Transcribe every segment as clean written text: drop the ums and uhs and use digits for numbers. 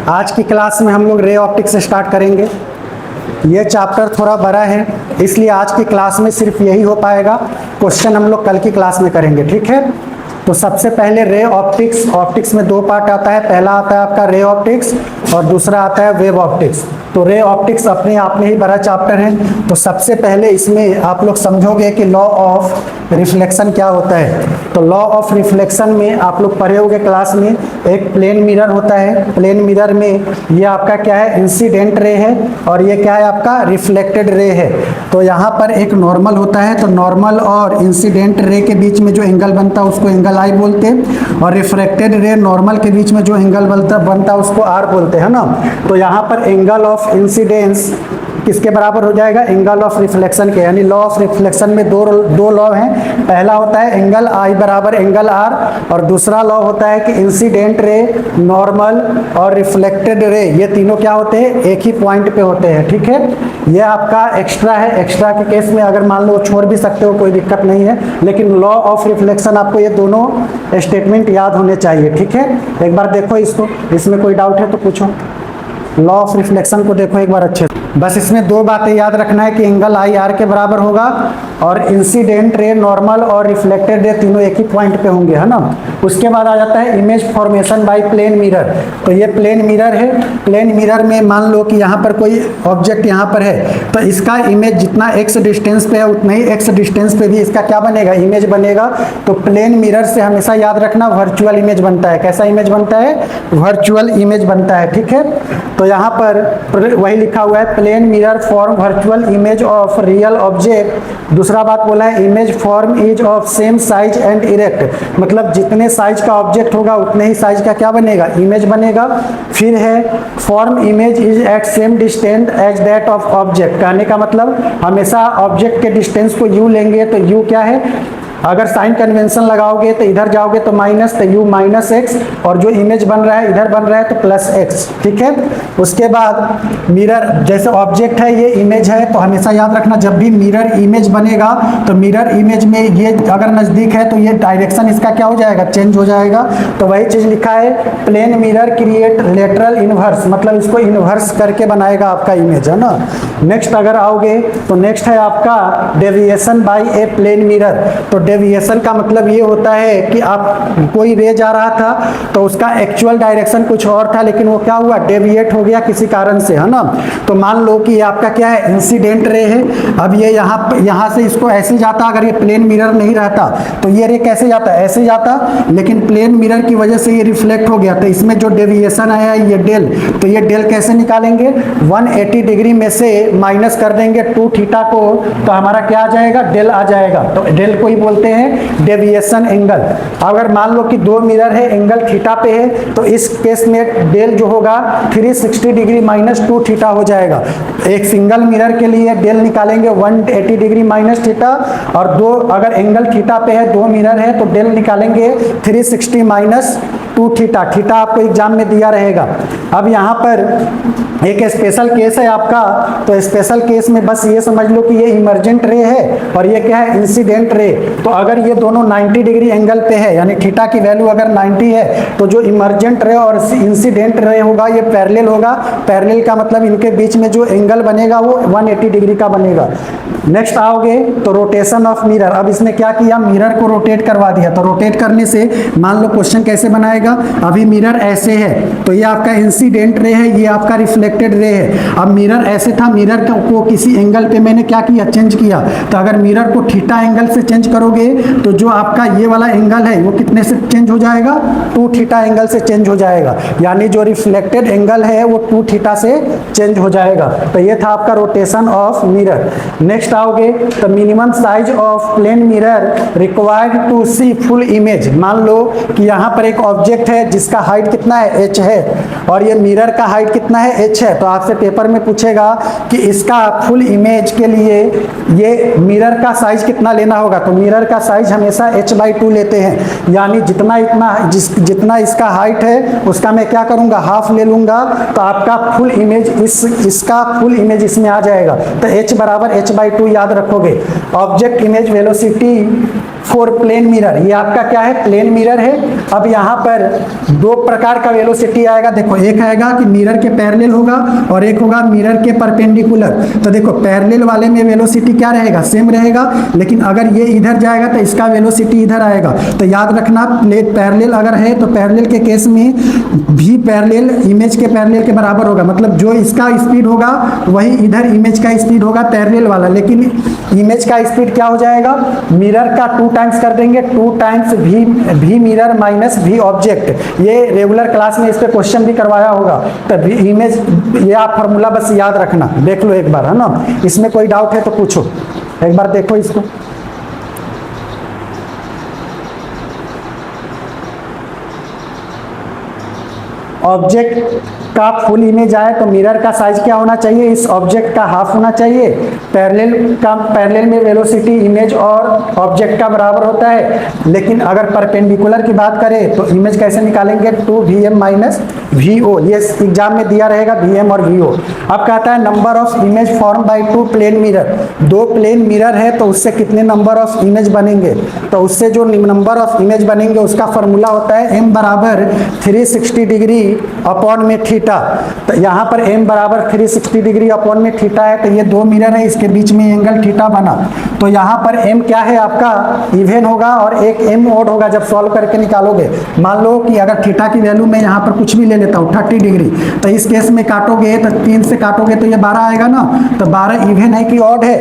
आज की क्लास में हम लोग रे ऑप्टिक्स से स्टार्ट करेंगे। ये चैप्टर थोड़ा बड़ा है, इसलिए आज की क्लास में सिर्फ यही हो पाएगा। क्वेश्चन हम लोग कल की क्लास में करेंगे, ठीक है। तो सबसे पहले रे ऑप्टिक्स। ऑप्टिक्स में दो पार्ट आता है, पहला आता है आपका रे ऑप्टिक्स और दूसरा आता है वेव ऑप्टिक्स। तो रे ऑप्टिक्स अपने आप में ही बड़ा चैप्टर है। तो सबसे पहले इसमें आप लोग समझोगे कि लॉ ऑफ रिफ्लेक्शन क्या होता है। तो लॉ ऑफ रिफ्लेक्शन में आप लोग पढ़े होंगे क्लास में, एक प्लेन मिरर होता है। प्लेन मिरर में ये आपका क्या है, इंसिडेंट रे है, और ये क्या है आपका रिफ्लेक्टेड रे है। तो यहाँ पर एक नॉर्मल होता है, तो नॉर्मल और इंसिडेंट रे के बीच में जो एंगल बनता है उसको एंगल आई बोलते हैं, और रिफ्लेक्टेड रे नॉर्मल के बीच में जो एंगल बनता है उसको आर बोलते हैं ना। तो यहाँ पर एंगल ऑफ इंसिडेंस किसके बराबर हो जाएगा, एंगल ऑफ रिफ्लेक्शन के। यानी लॉ ऑफ रिफ्लेक्शन में दो लॉ हैं। पहला होता है एंगल आई बराबर एंगल आर, और दूसरा लॉ होता है कि इंसिडेंट रे, नॉर्मल और रिफ्लेक्टेड रे, ये तीनों क्या होते हैं, एक ही पॉइंट पे होते हैं, ठीक है। ये आपका एक्स्ट्रा है। एक्स्ट्रा के केस में अगर मान लो छोड़ भी सकते हो, कोई दिक्कत नहीं है, लेकिन लॉ ऑफ रिफ्लेक्शन आपको ये दोनों स्टेटमेंट याद होने चाहिए, ठीक है। एक बार देखो इसको, इसमें कोई डाउट है तो पूछो। लॉ ऑफ रिफ्लेक्शन को देखो एक बार अच्छे से। बस इसमें दो बातें याद रखना है कि एंगल आई आर के बराबर होगा, और इंसिडेंट रे, नॉर्मल और रिफ्लेक्टेड रे तीनों एक ही पॉइंट पे होंगे, है ना। उसके बाद आ जाता है image formation by plane mirror. तो ये प्लेन मिरर है। प्लेन मिरर में मान लो कि यहाँ पर कोई ऑब्जेक्ट यहाँ पर है, तो इसका इमेज जितना एक्स डिस्टेंस पे है उतना ही एक्स डिस्टेंस पे भी इसका क्या बनेगा, इमेज बनेगा। तो प्लेन मिरर से हमेशा याद रखना वर्चुअल इमेज बनता है। कैसा इमेज बनता है, वर्चुअल इमेज बनता है, ठीक है। तो यहाँ पर वही लिखा हुआ है, plane mirror form virtual image of real object. दूसरा बात बोला है, image form is of same size and erect, मतलब जितने साइज का ऑब्जेक्ट होगा उतने ही साइज का क्या बनेगा, इमेज बनेगा। फिर है form image is at same distance as that of object. कहने का मतलब हमेशा ऑब्जेक्ट के डिस्टेंस को यू लेंगे, तो यू क्या है, अगर साइन कन्वेंशन लगाओगे तो इधर जाओगे तो माइनस, तो यू माइनस एक्स, और जो इमेज बन रहा है इधर बन रहा है तो प्लस एक्स, ठीक है। उसके बाद मिरर, जैसे ऑब्जेक्ट है ये इमेज है, तो हमेशा याद रखना जब भी मिरर इमेज बनेगा तो मिरर इमेज में ये अगर नज़दीक है तो ये डायरेक्शन इसका क्या हो जाएगा, चेंज हो जाएगा। तो वही चीज़ लिखा है, plane mirror create lateral inverse, मतलब इसको इनवर्स करके बनाएगा आपका इमेज, है ना। नेक्स्ट अगर आओगे तो नेक्स्ट है आपका डेविएशन बाय ए प्लेन मिरर। तो डेविएशन का मतलब ये होता है कि आप कोई रे जा रहा था तो उसका एक्चुअल डायरेक्शन कुछ और था, लेकिन वो क्या हुआ, डेविएट हो गया किसी कारण से, है ना। तो मान लो कि ये आपका क्या है, इंसिडेंट रे है। अब ये यहाँ से इसको ऐसे जाता, अगर ये प्लेन मिरर नहीं रहता तो ये रे कैसे जाता, ऐसे जाता, लेकिन प्लेन मिरर की वजह से ये रिफ्लेक्ट हो गया। तो इसमें जो डेविएशन आया ये डेल, तो ये डेल कैसे निकालेंगे, 180 डिग्री में से माइनस कर देंगे 2 थीटा को, तो हमारा क्या आ जाएगा, डेल आ जाएगा। तो डेल को ही बोलते हैं डेविएशन एंगल। अगर मान लो कि दो मिरर है, एंगल थीटा पे है, तो इस केस में डेल जो होगा 360 डिग्री माइनस 2 थीटा हो जाएगा। एक सिंगल मिरर के लिए डेल निकालेंगे 180 डिग्री माइनस थीटा, और दो अगर एंगल थीटा पे है, दो मिरर है, तो डेल निकालेंगे 360 माइनस 2 थीटा। थीटा आपको एग्जाम में दिया रहेगा। अब यहाँ पर एक स्पेशल केस है आपका, तो स्पेशल केस में बस ये समझ लो कि ये इमर्जेंट रे है और ये क्या है, इंसिडेंट रे। तो अगर ये दोनों 90 डिग्री एंगल पे है, यानी थीटा की वैल्यू अगर 90 है, तो जो इमर्जेंट रे और इंसिडेंट रे होगा ये पैरेलल होगा। पैरेलल का मतलब इनके बीच में जो एंगल बनेगा वो 180 डिग्री का बनेगा। नेक्स्ट आओगे तो रोटेशन ऑफ मिरर। अब इसने क्या किया, मिरर को रोटेट करवा दिया। तो रोटेट करने से मान लो क्वेश्चन कैसे बनाएगा, अभी मिरर ऐसे है तो ये आपका इंसिडेंट रे है, ये आपका रिफ्लेक्टेड रे है। अब मिरर ऐसे था, मिरर को किसी एंगल पे मैंने क्या किया, चेंज किया। तो अगर मिरर को थीटा एंगल से चेंज करोगे तो जो आपका ये वाला एंगल है वो कितने से चेंज हो जाएगा, 2 थीटा एंगल से चेंज हो जाएगा। यानी जो रिफ्लेक्टेड एंगल है वो 2 थीटा से चेंज हो जाएगा। तो ये था आपका रोटेशन ऑफ मिरर। नेक्स्ट आओगे तो minimum size of plane mirror required to see full image. मान लो कि यहाँ पर एक ऑब्जेक्ट है जिसका हाइट कितना है, h है, और ये मिरर का हाइट कितना है, h है। तो आपसे पेपर में पूछेगा कि इसका फुल इमेज के लिए ये मिरर का साइज कितना लेना होगा। तो मिरर का साइज हमेशा h/2 लेते हैं, यानी जितना इसका हाइट है उसका मैं क्या करूंगा, हाफ ले लूंगा, तो आपका फुल इमेज इसका फुल इमेज इसमें आ जाएगा। तो h बराबर h/2 याद रखोगे। Object image velocity for plane mirror, ये आपका क्या है, प्लेन मिरर है। अब यहाँ पर दो प्रकार का वेलोसिटी आएगा, देखो एक आएगा कि मिरर के पैरेलल होगा और एक होगा मिरर के परपेंडिकुलर। तो देखो पैरेलल वाले में वेलोसिटी क्या रहेगा, सेम रहेगा, लेकिन अगर ये इधर जाएगा तो इसका वेलोसिटी इधर आएगा। तो याद रखना पैरेलल अगर है तो पैरेलल के केस में भी पैरेलल इमेज के पैरेलल के बराबर होगा, मतलब जो इसका स्पीड होगा वही इधर इमेज का स्पीड होगा पैरेलल वाला, लेकिन इमेज का स्पीड क्या हो जाएगा, मिरर का 2 टाइम्स कर देंगे, 2 टाइम्स भी मिरर माइनस भी ऑब्जेक्ट। ये रेगुलर क्लास में इस पे क्वेश्चन भी करवाया होगा। तो इमेज, ये आप फार्मूला बस याद रखना, देख लो एक बार, है ना। इसमें कोई डाउट है तो पूछो, एक बार देखो इसको। ऑब्जेक्ट का फुल इमेज आए तो मिरर का साइज क्या होना चाहिए, इस ऑब्जेक्ट का हाफ होना चाहिए। पैरेलल में वेलोसिटी इमेज और ऑब्जेक्ट का बराबर होता है, लेकिन अगर परपेंडिकुलर की बात करें तो इमेज कैसे निकालेंगे, 2vm माइनस vo। ये एग्जाम में दिया रहेगा vm और vo। अब कहता है number of image form by 2 plane mirror, 2 plane mirror है तो उससे कितने नंबर ऑफ इमेज बनेंगे। तो उससे जो नंबर ऑफ इमेज बनेंगे उसका फॉर्मूला होता है m बराबर 360 डिग्री अपॉन में थीटा। तो यहाँ पर m बराबर 360 डिग्री अपॉन में थीटा है, तो ये 2 मिरर है, इसके बीच में एंगल थीटा बना। तो यहाँ पर m क्या है आपका, इवन होगा, और एक m ऑड होगा जब सॉल्व करके निकालोगे। मान लो कि अगर थीटा की वैल्यू मैं यहाँ पर कुछ भी ले लेता हूँ 30 डिग्री, तो इस केस में काटोगे तो 3 से काटोगे तो ये 12 आएगा ना। तो 12 इवन है कि ऑड है,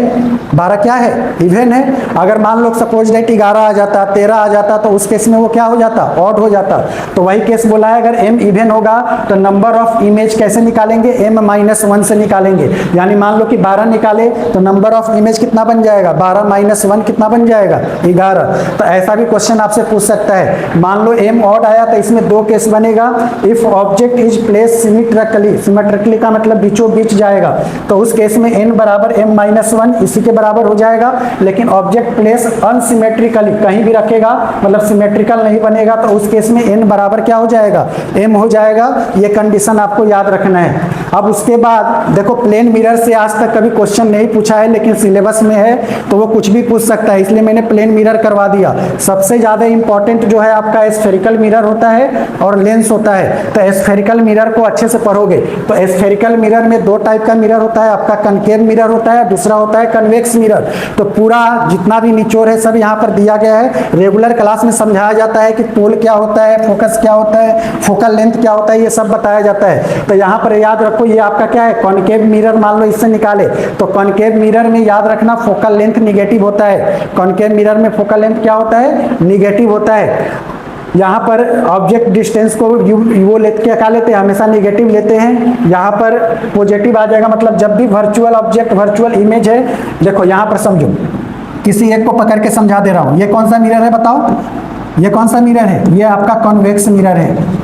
12 क्या है, इवन है। अगर मान लो सपोज डेट 11 आ जाता, 13 आ जाता, तो उस केस में वो क्या हो जाता, ऑड हो जाता। तो वही केस बोला है, अगर m इवन होगा तो नंबर ऑफ इमेज कैसे निकालेंगे, m-1 से निकालेंगे। यानी मान लो कि 12 निकाले तो नंबर ऑफ इमेज कितना बन जाएगा, 12 - 1 कितना बन जाएगा, 11। तो ऐसा भी क्वेश्चन आपसे पूछ सकता है। मान लो m ऑड आया तो इसमें 2 केस बनेगा। If object is place symmetrically का मतलब बीचों बीच जाएगा, तो उस केस में n बराबर m-1 इसी के बराबर हो जाएगा। लेकिन ऑब्जेक्ट प्लेस अनसिमेट्रिकली कहीं भी रखेगा, मतलब सिमेट्रिकल नहीं बनेगा, तो उस केस में n बराबर क्या हो जाएगा, m हो जाएगा। ये कंडीशन आपको याद रखना है। अब उसके बाद देखो प्लेन मिरर से आज तक कभी क्वेश्चन नहीं पूछा है, लेकिन सिलेबस में है तो वो कुछ भी पूछ सकता है, इसलिए मैंने प्लेन मिरर करवा दिया। सबसे ज्यादा इंपॉर्टेंट जो है आपका स्फेरिकल मिरर होता है और लेंस होता है। तो स्फेरिकल मिरर को अच्छे से पढ़ोगे तो स्फेरिकल मिरर में 2 टाइप का मिरर होता है, आपका कनकेव मिरर होता है, दूसरा होता है कन्वेक्स मिरर। तो पूरा जितना भी निचोड़ है सब यहाँ पर दिया गया है। रेगुलर क्लास में समझाया जाता है कि पोल क्या होता है, फोकस क्या होता है, फोकल लेंथ क्या होता है, ये सब बताया जाता है। तो यहाँ पर याद रखो ये आपका क्या है, कॉनकेव मिरर। मान लो इससे निकाले तो कॉनकेव मिरर में याद रखना फोकल लेंथ निगेटिव होता है। कॉनकेव मिरर में फोकल लेंथ क्या होता है, निगेटिव होता है। यहाँ पर ऑब्जेक्ट डिस्टेंस को वो क्या लेते हैं, हमेशा निगेटिव लेते हैं। यहाँ पर पॉजिटिव आ जाएगा, मतलब जब भी वर्चुअल ऑब्जेक्ट वर्चुअल इमेज है। देखो यहाँ पर समझो, किसी एक को पकड़ के समझा दे रहा हूँ। ये कौन सा मिरर है बताओ, ये कौन सा मिरर है, ये आपका कॉन्वेक्स मिरर है।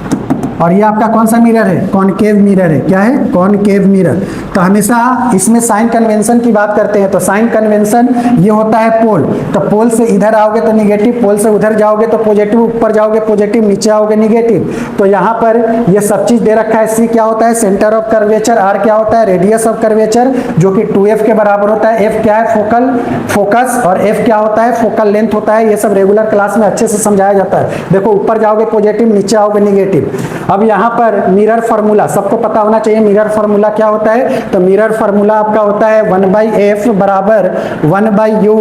और ये आपका कौन सा मिरर है, कॉनकेव मिरर है। क्या है, कॉनकेव मिरर। तो हमेशा इसमें साइन कन्वेंशन की बात करते हैं। तो साइन कन्वेंशन ये होता है पोल। तो पोल से इधर आओगे तो निगेटिव, पोल से उधर जाओगे तो पॉजिटिव, ऊपर जाओगे पॉजिटिव, नीचे आओगे निगेटिव। तो यहाँ पर ये सब चीज दे रखा है। सी क्या होता है, सेंटर ऑफ कर्वेचर। आर क्या होता है, रेडियस ऑफ कर्वेचर, जो कि 2f के बराबर होता है। एफ क्या है, फोकस, और एफ क्या होता है, फोकल लेंथ होता है। ये सब रेगुलर क्लास में अच्छे से समझाया जाता है। देखो ऊपर जाओगे पॉजिटिव, नीचे आओगे निगेटिव। अब यहाँ पर मिरर फार्मूला सबको पता होना चाहिए। मिरर फार्मूला क्या होता है, तो मिरर फार्मूला आपका होता है 1/f बराबर 1/u,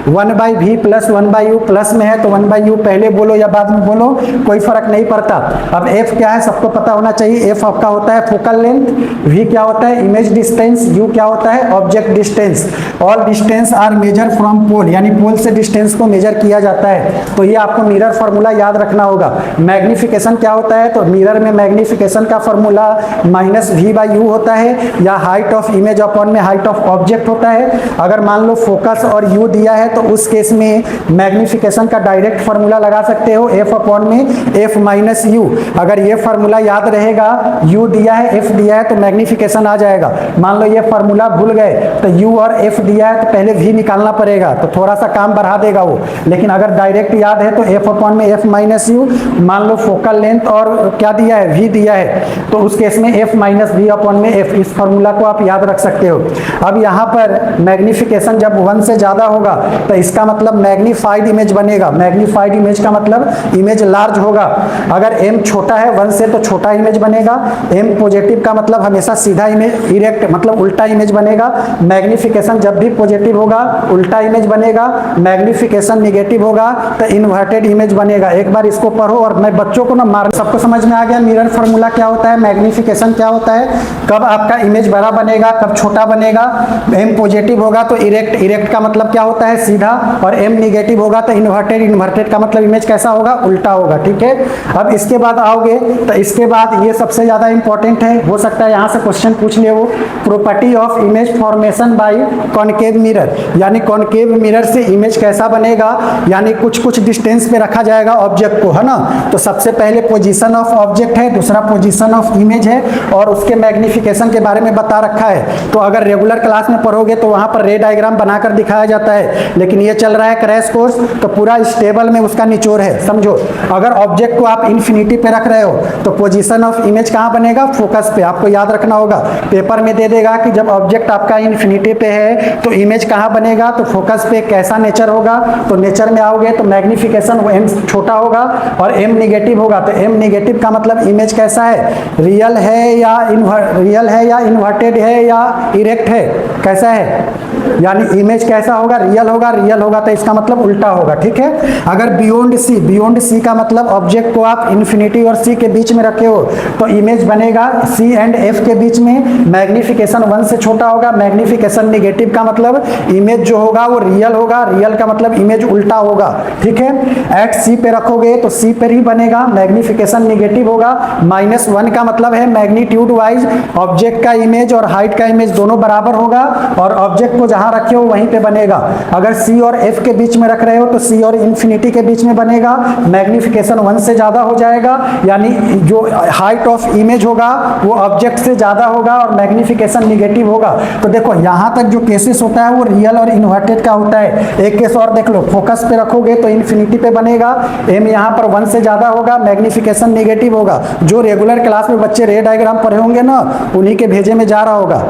1/v plus 1/u। Plus में है तो 1/u पहले बोलो या बाद में बोलो, कोई फर्क नहीं पड़ता। अब f क्या है सबको पता होना चाहिए। f आपका होता है फोकल लेंथ, v क्या होता है इमेज डिस्टेंस, u क्या होता है object distance. All distance are measure from pole, यानी पोल से डिस्टेंस को मेजर किया जाता है। तो ये आपको मिरर फार्मूला याद रखना होगा। मैग्निफिकेशन क्या होता है, तो मिरर मिरर में मैग्नीफिकेशन का फॉर्मूला -v/u होता है, या हाइट ऑफ इमेज अपॉन में हाइट ऑफ ऑब्जेक्ट होता है। अगर मान लो फोकस और u दिया है तो उस केस में मैग्नीफिकेशन का डायरेक्ट फार्मूला लगा सकते हो, f अपॉन में f - u। अगर ये फार्मूला याद रहेगा, u दिया है f दिया है तो मैग्नीफिकेशन आ जाएगा। मान लो ये फार्मूला भूल गए तो u और f दिया है तो पहले v निकालना पड़ेगा, तो थोड़ा सा काम बढ़ा देगा वो। लेकिन अगर डायरेक्ट याद है तो f अपॉन में f - u। मान लो फोकल लेंथ और क्या दिया है, v दिया है, तो उस केस में f - v अपॉन में f। इस फार्मूला को आप याद रख सकते हो। अब यहाँ पर मैग्नीफिकेशन जब 1 से ज़्यादा होगा तो इसका मतलब मैग्नीफाइड इमेज बनेगा। मैग्नीफाइड इमेज का मतलब इमेज लार्ज होगा। अगर m छोटा है 1 से तो छोटा इमेज बनेगा। m पॉजिटिव का मतलब हमेशा सीधा इमेज, इरेक्ट मतलब उल्टा इमेज बनेगा। मैग्नीफिकेशन जब भी पॉजिटिव होगा उल्टा इमेज बनेगा, मैग्नीफिकेशन निगेटिव होगा तो इन्वर्टेड इमेज बनेगा। एक बार इसको पढ़ो और मैं बच्चों को ना मार, सबको समझ में आ गया मिरर फार्मूला क्या होता है, मैग्नीफिकेशन क्या होता है, कब आपका इमेज बड़ा बनेगा, कब छोटा बनेगा। m पॉजिटिव होगा तो इरेक्ट, इरेक्ट का मतलब क्या होता है, सीधा, और m निगेटिव होगा तो इन्वर्टेड, इन्वर्टेड का मतलब इमेज कैसा होगा, उल्टा होगा। ठीक है, अब इसके बाद आओगे तो इसके बाद ये सबसे ज़्यादा इंपॉर्टेंट है, हो सकता है यहाँ से क्वेश्चन पूछ ले वो, property of image formation bye concave mirror. यानी कॉनकेव मिरर से इमेज कैसा बनेगा, यानी कुछ कुछ डिस्टेंस पे रखा जाएगा ऑब्जेक्ट को, है ना। तो सबसे पहले पोजीशन ऑफ ऑब्जेक्ट है, दूसरा पोजीशन ऑफ इमेज है, और उसके मैग्नीफिकेशन के बारे में बता रखा है। तो अगर रेगुलर क्लास में पढ़ोगे तो वहाँ पर रे डायग्राम बनाकर दिखाया जाता है, लेकिन ये चल रहा है क्रैश कोर्स तो पूरा स्टेबल में उसका निचोड़ है, समझो। अगर ऑब्जेक्ट को आप इन्फिनिटी पे रख रहे हो तो पोजीशन ऑफ इमेज कहाँ बनेगा, फोकस पे। आपको याद रखना होगा, पेपर में दे देगा कि जब ऑब्जेक्ट आपका इन्फिनिटी पे है तो इमेज कहाँ बनेगा, तो फोकस पे। कैसा नेचर होगा, तो नेचर में आओगे तो मैग्नीफिकेशन m छोटा होगा और m निगेटिव होगा। तो m निगेटिव का मतलब इमेज कैसा है, रियल है या इन्वर्टेड है या इरेक्ट है, कैसा है, यानी इमेज कैसा होगा, रियल होगा, रियल होगा तो इसका मतलब उल्टा होगा। ठीक है, अगर बियॉन्ड सी का मतलब ऑब्जेक्ट को आप इन्फिनिटी और c के बीच में रखे हो तो इमेज बनेगा c एंड f के बीच में, मैग्नीफिकेशन 1 से छोटा होगा। मैग्नीफिकेशन निगेटिव का मतलब इमेज जो होगा वो रियल होगा, रियल का मतलब इमेज उल्टा होगा। ठीक है, एट c पे रखोगे तो c पर ही बनेगा, मैग्नीफिकेशन निगेटिव होगा। -1 का मतलब है मैग्नीट्यूड वाइज ऑब्जेक्ट का इमेज और हाइट का इमेज दोनों बराबर होगा, और ऑब्जेक्ट को जहां रखे हो वहीं पे बनेगा। अगर c और f के बीच में रख रहे हो तो c और इन्फिनिटी के बीच में बनेगा, मैग्नीफिकेशन 1 से ज्यादा हो जाएगा, यानी जो हाइट ऑफ इमेज होगा वो ऑब्जेक्ट से ज्यादा होगा और मैग्नीफिकेशन निगेटिव होगा। तो देखो यहाँ तक जो केसेस होता है वो रियल और इन्वर्टेड का होता है। एक केस और देख लो, फोकस पे रखोगे तो इन्फिनिटी पे बनेगा, m यहाँ पर 1 से ज्यादा होगा, मैग्नीफिकेशन निगेटिव होगा। जो रेगुलर क्लास में बच्चे रे डायग्राम पढ़े होंगे ना, उन्हीं के भेजे में जा रहा होगा।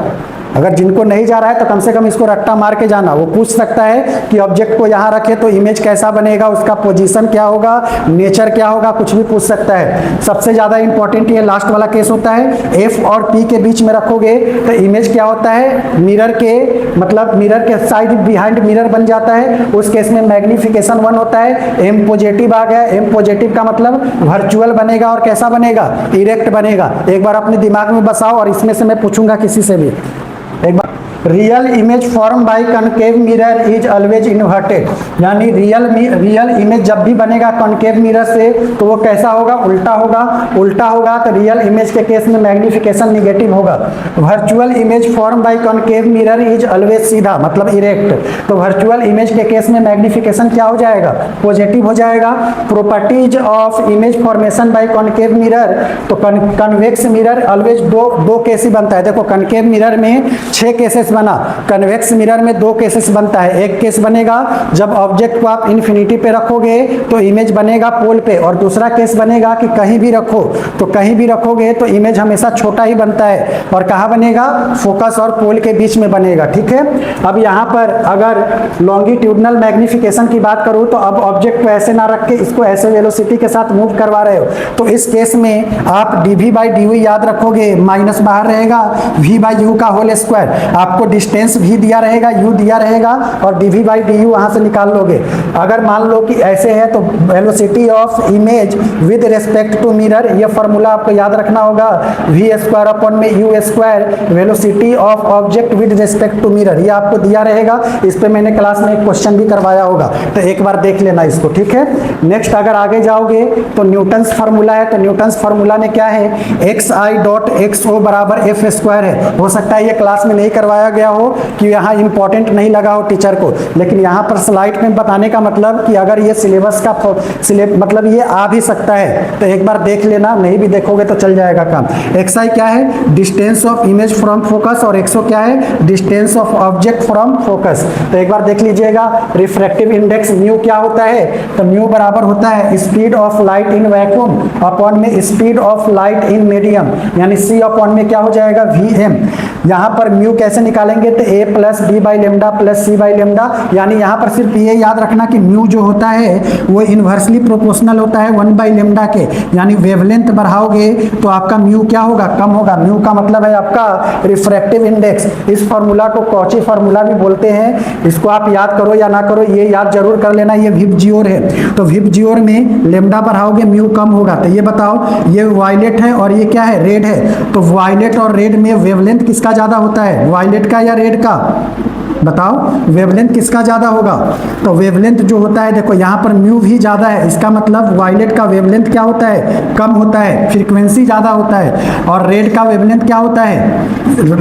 अगर जिनको नहीं जा रहा है तो कम से कम इसको रट्टा मार के जाना। वो पूछ सकता है कि ऑब्जेक्ट को यहाँ रखे तो इमेज कैसा बनेगा, उसका पोजीशन क्या होगा, नेचर क्या होगा, कुछ भी पूछ सकता है। सबसे ज़्यादा इंपॉर्टेंट ये लास्ट वाला केस होता है, एफ और पी के बीच में रखोगे तो इमेज क्या होता है, मिरर के मतलब मिरर के साइड बिहाइंड मिरर बन जाता है। उस केस में मैग्नीफिकेशन 1 होता है, एम पॉजिटिव आ गया। एम पॉजिटिव का मतलब वर्चुअल बनेगा और कैसा बनेगा, इरेक्ट बनेगा। एक बार अपने दिमाग में बसाओ, और इसमें से मैं पूछूंगा किसी से भी एक बार। Real image form by concave mirror is always inverted, यानी रियल इमेज जब भी बनेगा कॉनकेव मिरर से तो वो कैसा होगा, उल्टा होगा। उल्टा होगा तो रियल इमेज के केस में मैग्नीफिकेशन निगेटिव होगा। Virtual image form by concave mirror is always सीधा मतलब इरेक्ट। तो वर्चुअल इमेज के केस में मैग्नीफिकेशन क्या हो जाएगा, पॉजिटिव हो जाएगा। Properties of image formation bye concave mirror, तो कन्वेक्स मिरर ऑलवेज दो केस ही बनता है। देखो कॉनकेव मिरर में 6 केसेस बना, कन्वेक्स मिरर में 2 केसेस बनता है। एक केस बनेगा जब ऑब्जेक्ट को आप इन्फिनिटी पे रखोगे तो इमेज बनेगा पोल पे, और दूसरा केस बनेगा कि कहीं भी रखो तो कहीं भी रखोगे तो इमेज हमेशा छोटा ही बनता है, और कहाँ बनेगा, फोकस और पोल के बीच में बनेगा। ठीक है, अब यहाँ पर अगर लॉन्गिट्यूडनल मैग्नीफिकेशन की बात करूँ तो अब ऑब्जेक्ट को ऐसे ना रख के इसको ऐसे वेलोसिटी के साथ मूव करवा रहे हो, तो इस केस में आप dv/dy याद रखोगे, माइनस बाहर रहेगा v/u का होल स्क्वायर। आपको आपको डिस्टेंस भी दिया रहेगा, u दिया रहेगा, और dv बाई डी यू वहाँ से निकाल लोगे। अगर मान लो कि ऐसे है तो velocity of image with respect to mirror, ये फॉर्मूला आपको याद रखना होगा, वी स्क्वायर अपॉन में U square velocity of object with respect to mirror, ये आपको दिया रहेगा। इस पे मैंने क्लास में एक क्वेश्चन भी करवाया होगा, तो एक बार देख लेना इसको, ठीक है। नेक्स्ट अगर आगे जाओगे तो न्यूटन्स फार्मूला है, तो न्यूटन्स फार्मूला में क्या है, एक्स आई डॉट एक्स ओ बराबर एफ स्क्वायर है। हो सकता है ये क्लास में नहीं करवाया गया हो कि यहाँ इंपॉर्टेंट नहीं लगा हो टीचर को, लेकिन यहाँ पर स्लाइड में बताने का मतलब कि अगर ये सिलेबस का मतलब ये आ भी सकता है, तो एक बार देख लेना, नहीं भी देखोगे तो चल जाएगा काम। एक्स आई क्या है, distance of image from focus, और एक्सओ क्या है, distance of object from focus. तो एक बार देख लीजिएगा, रिफ्रैक्टिव इंडेक्स म्यू क्या होता है, तो म्यू बराबर होता है speed of light in vacuum upon में speed of light in medium, यानी सी अपॉन में क्या हो जाएगा, वी एम। यहाँ पर म्यू कैसे निकालेंगे, तो A plus B by lambda plus C by lambda, यानी यहाँ पर सिर्फ ये याद रखना कि म्यू जो होता है वो इन्वर्सली प्रोपोर्शनल होता है 1 बाई लेमडा के, यानी वेवलेंथ बढ़ाओगे तो आपका म्यू क्या होगा, कम होगा। म्यू का मतलब है आपका रिफ्रैक्टिव इंडेक्स। इस फार्मूला को कॉची फार्मूला भी बोलते हैं, इसको आप याद करो या ना करो, ये याद जरूर कर लेना, ये विप जियोर है। तो विप जियोर में लेमडा बढ़ाओगे म्यू कम होगा। तो ये बताओ, ये वायलेट है और ये क्या है, रेड है, तो वायलेट और रेड में वेवलेंथ किसका ज्यादा होता है, वायलेट का या रेड का, बताओ वेवलेंथ किसका ज्यादा होगा। तो वेवलेंथ जो होता है, देखो यहाँ पर म्यू भी ज्यादा है, इसका मतलब वायलेट का वेवलेंथ क्या होता है, कम होता है, फ्रीक्वेंसी ज्यादा होता है। और रेड का वेवलेंथ क्या होता है,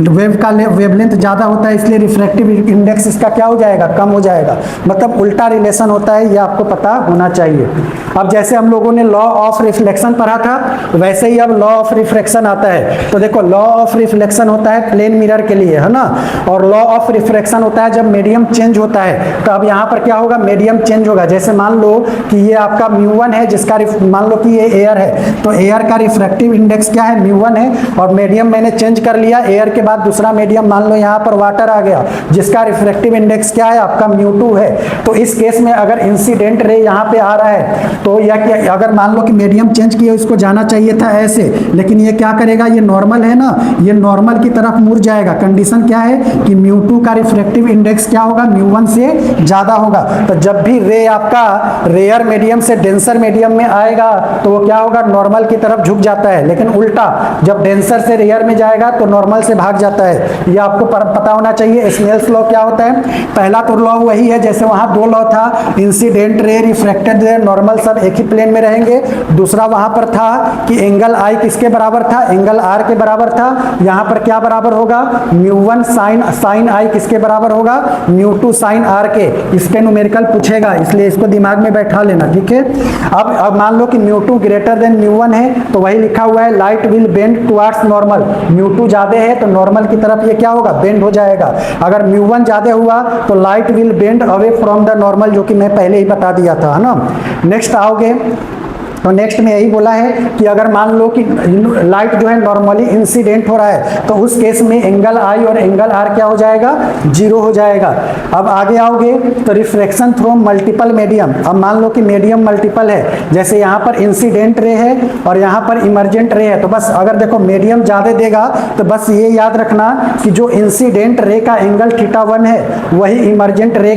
वेव का वेवलेंथ ज्यादा होता है, इसलिए रिफ्रैक्टिव इंडेक्स इसका क्या हो जाएगा, कम हो जाएगा। मतलब उल्टा रिलेशन होता है, ये आपको पता होना चाहिए। अब जैसे हम लोगों ने लॉ ऑफ रिफ्लेक्शन पढ़ा था, वैसे ही अब लॉ ऑफ रिफ्रैक्शन आता है। तो देखो, लॉ ऑफ रिफ्लेक्शन होता है प्लेन मिरर के लिए, है ना, और लॉ ऑफ रिफ्रैक्शन होता है जब मीडियम चेंज होता है। तो अब यहाँ पर क्या होगा, मीडियम चेंज होगा। जैसे मान लो कि ये आपका μ1 है, जिसका मान लो कि ये एयर है, तो एयर का रिफ्रैक्टिव इंडेक्स क्या है, μ1 है, और मीडियम मैंने चेंज कर लिया, एयर के बाद दूसरा मीडियम मान लो यहाँ पर वाटर आ गया, जिसका रिफ्रैक्टिव इंडेक्स क्या है, आपका μ2 है। तो इस केस में अगर इंसिडेंट रे यहाँ पे आ रहा है, तो यह अगर मान लो कि मीडियम चेंज किया, इसको जाना चाहिए था ऐसे, लेकिन ये क्या करेगा, ये नॉर्मल है ना, ये नॉर्मल की तरफ मुड़ जाएगा। कंडीशन क्या है कि μ2 का रिफ्रैक्टिव इंडेक्स क्या होगा, μ1 से ज्यादा होगा। तो जब भी रे आपका रेयर मीडियम से डेंसर मीडियम में आएगा, तो वो क्या होगा, नॉर्मल की तरफ झुक जाता है। लेकिन उल्टा, जब डेंसर से रेयर में जाएगा तो नॉर्मल से भाग जाता है। ये आपको पता होना चाहिए। स्नेल्स लॉ क्या होता है, पहला तो लॉ वही है, जैसे वहां दो लॉ था, इंसिडेंट रे, रिफ्रैक्टेड रे, नॉर्मल सब एक ही प्लेन में रहेंगे। दूसरा वहां पर था कि एंगल आई किसके बराबर था, एंगल आर के बराबर था। यहाँ पर क्या बराबर होगा, μ1 साइन आई किसके बराबर होगा, μ2 साइन आर के। इसके न्यूमेरिकल पूछेगा, इसलिए इसको दिमाग में बैठा लेना, ठीक है। अब मान लो कि μ2 ग्रेटर देन μ1 है, तो वही लिखा हुआ है light will bend towards normal. μ2 ज्यादा है तो नॉर्मल की तरफ ये क्या होगा, बेंड हो जाएगा। अगर μ1 ज्यादा हुआ तो light will bend away from the normal, जो कि मैं पहले ही बता दिया था, है ना। नेक्स्ट आओगे तो नेक्स्ट में यही बोला है कि अगर मान लो कि लाइट जो है नॉर्मली इंसिडेंट हो रहा है, तो उस केस में एंगल आई और एंगल आर क्या हो जाएगा, 0 हो जाएगा। अब आगे आओगे तो रिफ्रैक्शन थ्रू मल्टीपल मीडियम। अब मान लो कि मीडियम मल्टीपल है, जैसे यहाँ पर इंसिडेंट रे है और यहाँ पर इमरजेंट रे है, तो बस अगर देखो मीडियम ज़्यादा देगा तो बस ये याद रखना कि जो इंसिडेंट रे का एंगल θ1 है वही इमरजेंट रे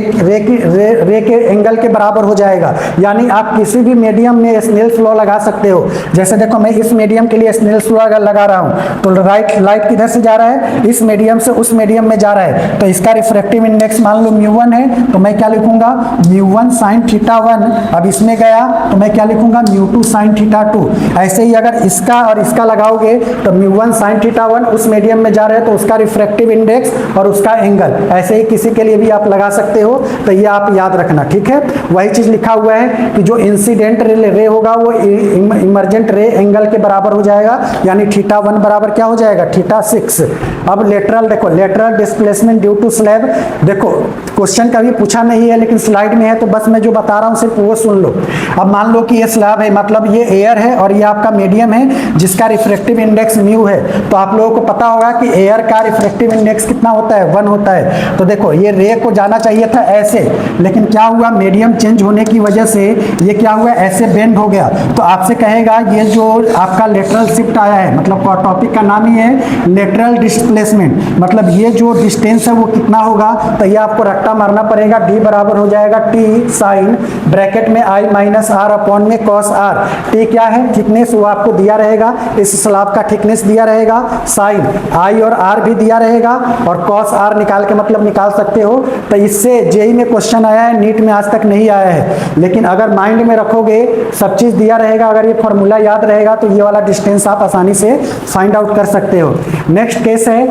के एंगल के बराबर हो जाएगा। यानी आप किसी भी मीडियम में स्नेल्स लॉ लगा सकते हो। जैसे देखो, मैं इस मीडियम के लिए स्नेल्स लॉ लगा रहा हूँ, तो लाइट किधर से जा रहा है, इस मीडियम से उस मीडियम में जा रहा है, तो इसका रिफ्रैक्टिव इंडेक्स मान लो μ1 है, तो मैं क्या लिखूंगा, μ1 sin θ1। अब इसमें गया तो मैं क्या लिखूंगा, μ2 sin θ2। ऐसे ही अगर इसका और इसका लगाओगे तो μ1 sin θ1 उस मीडियम में जा रहे हैं, तो उसका रिफ्रैक्टिव इंडेक्स और उसका एंगल, ऐसे ही किसी के लिए भी आप लगा सकते हो। तो ये आप याद रखना, ठीक है। वही चीज लिखा हुआ है कि जो इंसिडेंट रे होगा वो इमरजेंट रे एंगल के बराबर हो जाएगा, यानी θ1 बराबर क्या हो जाएगा, θ6। अब लेटरल देखो, lateral displacement due to slab, देखो क्वेश्चन कभी पूछा नहीं है लेकिन स्लाइड में है, तो बस मैं जो बता रहा हूँ सिर्फ वो सुन लो। अब मान लो कि ये स्लैब है, मतलब ये एयर है और ये आपका मीडियम है जिसका रिफ्रैक्टिव इंडेक्स म्यू है। तो आप लोगों को पता होगा कि एयर का रिफ्रैक्टिव इंडेक्स कितना होता है, 1 होता है। तो देखो, ये रे को जाना चाहिए था ऐसे, लेकिन क्या हुआ, मीडियम चेंज होने की वजह से ये क्या हुआ, ऐसे बेंड हो गया। तो आपसे कहेगा ये जो आपका लेटरल शिफ्ट आया है, मतलब टॉपिक का नाम ही है लेटरल डिस्प्लेसमेंट, मतलब ये जो डिस्टेंस है वो कितना होगा, तो ये आपको रट्टा मारना पड़ेगा। डी बराबर हो जाएगा टी साइन ब्रैकेट में आई माइनस आर अपॉन में कॉस आर। टी क्या है, थिकनेस, वो आपको दिया रहेगा, इस स्लैब का थिकनेस दिया रहेगा, साइन आई और आर भी दिया रहेगा, और कॉस आर निकाल के मतलब निकाल सकते हो। तो इससे जेई में क्वेश्चन आया है, नीट में आज तक नहीं आया है, लेकिन अगर माइंड में रखोगे सब चीज दिया रहेगा, अगर ये फॉर्मूला याद रहेगा तो ये वाला डिस्टेंस आप आसानी से फाइंड आउट कर सकते हो। नेक्स्ट केस है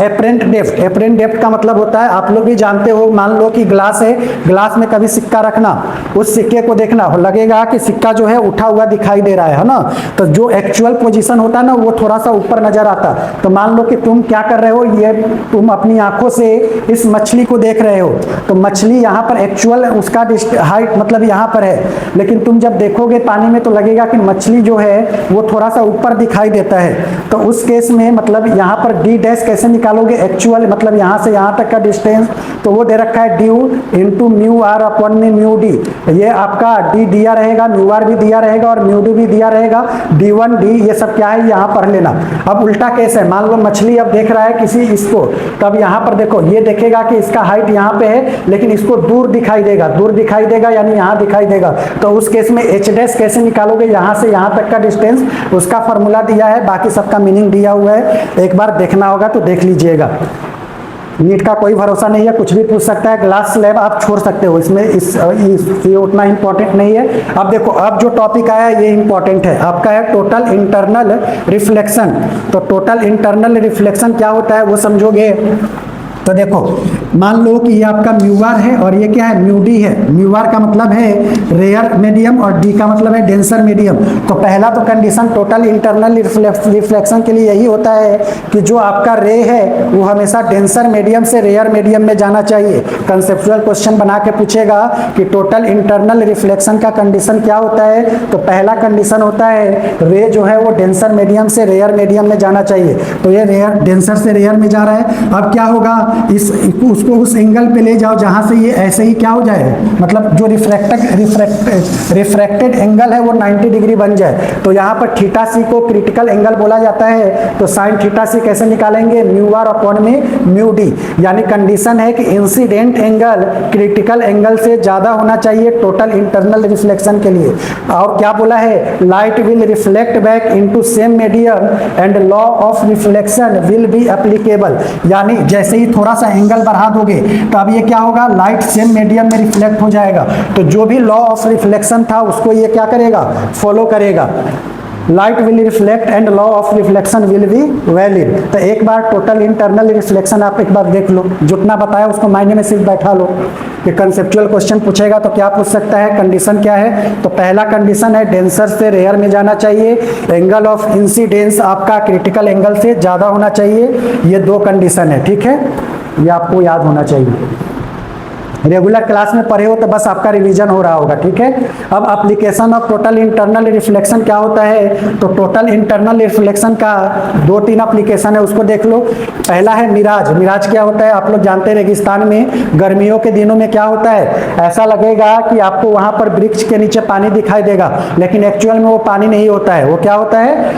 एपरेंट डेप्थ। एपरेंट डेप्थ का मतलब होता है, आप लोग भी जानते हो, मान लो कि ग्लास है, ग्लास में कभी सिक्का रखना, उस सिक्के को देखना, लगेगा कि सिक्का जो है उठा हुआ दिखाई दे रहा है ना, तो जो एक्चुअल पोजीशन होता है ना वो थोड़ा सा ऊपर नजर आता। तो मान लो कि तुम क्या कर रहे हो, ये तुम अपनी आंखों से इस मछली को देख रहे हो, तो मछली यहाँ पर एक्चुअल उसका हाइट मतलब यहाँ पर है, लेकिन तुम जब देखोगे पानी में तो लगेगा कि मछली जो है वो थोड़ा सा ऊपर दिखाई देता है। तो उस केस में मतलब यहाँ पर डी डैश कैसे निकालोगे, एक्चुअल मतलब यहाँ से यहाँ तक का डिस्टेंस, तो वो दे रखा है due into mu R upon में म्यू डी। ये आपका डी दिया रहेगा, म्यू आर भी दिया रहेगा और म्यू डी भी दिया रहेगा, डी वन डी ये सब क्या है यहाँ पढ़ लेना। अब उल्टा केस है, मान लो मछली अब देख रहा है किसी इसको, तब यहाँ पर देखो ये देखेगा कि इसका हाइट यहाँ पे है, लेकिन इसको दूर दिखाई देगा, दूर दिखाई देगा यानी यहाँ दिखाई देगा। तो उस केस में एच डैश कैसे निकालोगे, यहाँ से यहाँ तक का डिस्टेंस, उसका फॉर्मूला दिया है, बाकी सबका मीनिंग दिया हुआ है, एक बार देखना होगा तो देख लीजिएगा। नीट का कोई भरोसा नहीं है, कुछ भी पूछ सकता है, ग्लास स्लैब आप छोड़ सकते हो, इसमें ये उतना इंपॉर्टेंट नहीं है। अब देखो, अब जो टॉपिक आया ये इंपॉर्टेंट है, आपका है टोटल इंटरनल रिफ्लेक्शन। तो टोटल इंटरनल रिफ्लेक्शन क्या होता है वो समझोगे। तो देखो मान लो कि ये आपका म्यूआर है और ये क्या है, म्यू डी है। म्यूआर का मतलब है रेयर मीडियम और डी का मतलब है डेंसर मीडियम। तो पहला तो कंडीशन टोटल इंटरनल रिफ्लेक्शन के लिए यही होता है कि जो आपका रे है वो हमेशा डेंसर मीडियम से रेयर मीडियम में जाना चाहिए। कंसेप्चुअल क्वेश्चन बना के पूछेगा कि टोटल इंटरनल रिफ्लेक्शन का कंडीशन क्या होता है, तो पहला कंडीशन होता है रे जो है वो डेंसर मीडियम से रेयर मीडियम में जाना चाहिए। तो ये रेयर डेंसर से रेयर में जा रहा है। अब क्या होगा, उसको उस एंगल पे ले जाओ जहां से ये ऐसे ही क्या हो जाए, मतलब जो रिफ्रैक्टेड एंगल है वो 90 डिग्री बन जाए। तो यहाँ पर थीटा सी को क्रिटिकल एंगल बोला जाता है। तो साइन थीटा सी कैसे निकालेंगे, म्यू आर अपॉन में म्यू डी, यानी कंडीशन है कि इंसिडेंट एंगल क्रिटिकल एंगल से ज्यादा होना चाहिए टोटल इंटरनल रिफ्लेक्शन के लिए। और क्या बोला है, light will reflect back into same medium and law of reflection will be applicable, यानी जैसे ही थोड़ा सा एंगल बढ़ा दोगे तो अब ये क्या होगा, लाइट सेम मीडियम में रिफ्लेक्ट हो जाएगा। तो जो भी लॉ ऑफ रिफ्लेक्शन था उसको ये क्या करेगा, फॉलो करेगा। Light will reflect and law of reflection will be valid. तो एक बार टोटल इंटरनल रिफ्लेक्शन आप एक बार देख लो, जितना बताया उसको मायने में सिर्फ बैठा लो कि कंसेप्चुअल क्वेश्चन पूछेगा तो क्या पूछ सकता है, कंडीशन क्या है। तो पहला कंडीशन है डेंसर से रेयर में जाना चाहिए, एंगल ऑफ इंसिडेंस आपका क्रिटिकल एंगल से ज़्यादा होना चाहिए। ये दो कंडीशन है, ठीक है, ये आपको याद होना चाहिए। रेगुलर क्लास में पढ़े हो तो बस आपका रिवीजन हो रहा होगा, ठीक है। अब application of total internal reflection क्या होता है, तो टोटल इंटरनल रिफ्लेक्शन का 2-3 एप्लीकेशन है, उसको देख लो। पहला है मिराज। मिराज क्या होता है, आप लोग जानते हैं रेगिस्तान में गर्मियों के दिनों में क्या होता है, ऐसा लगेगा कि आपको वहां पर वृक्ष के नीचे पानी दिखाई देगा, लेकिन एक्चुअल में वो पानी नहीं होता है, वो क्या होता है,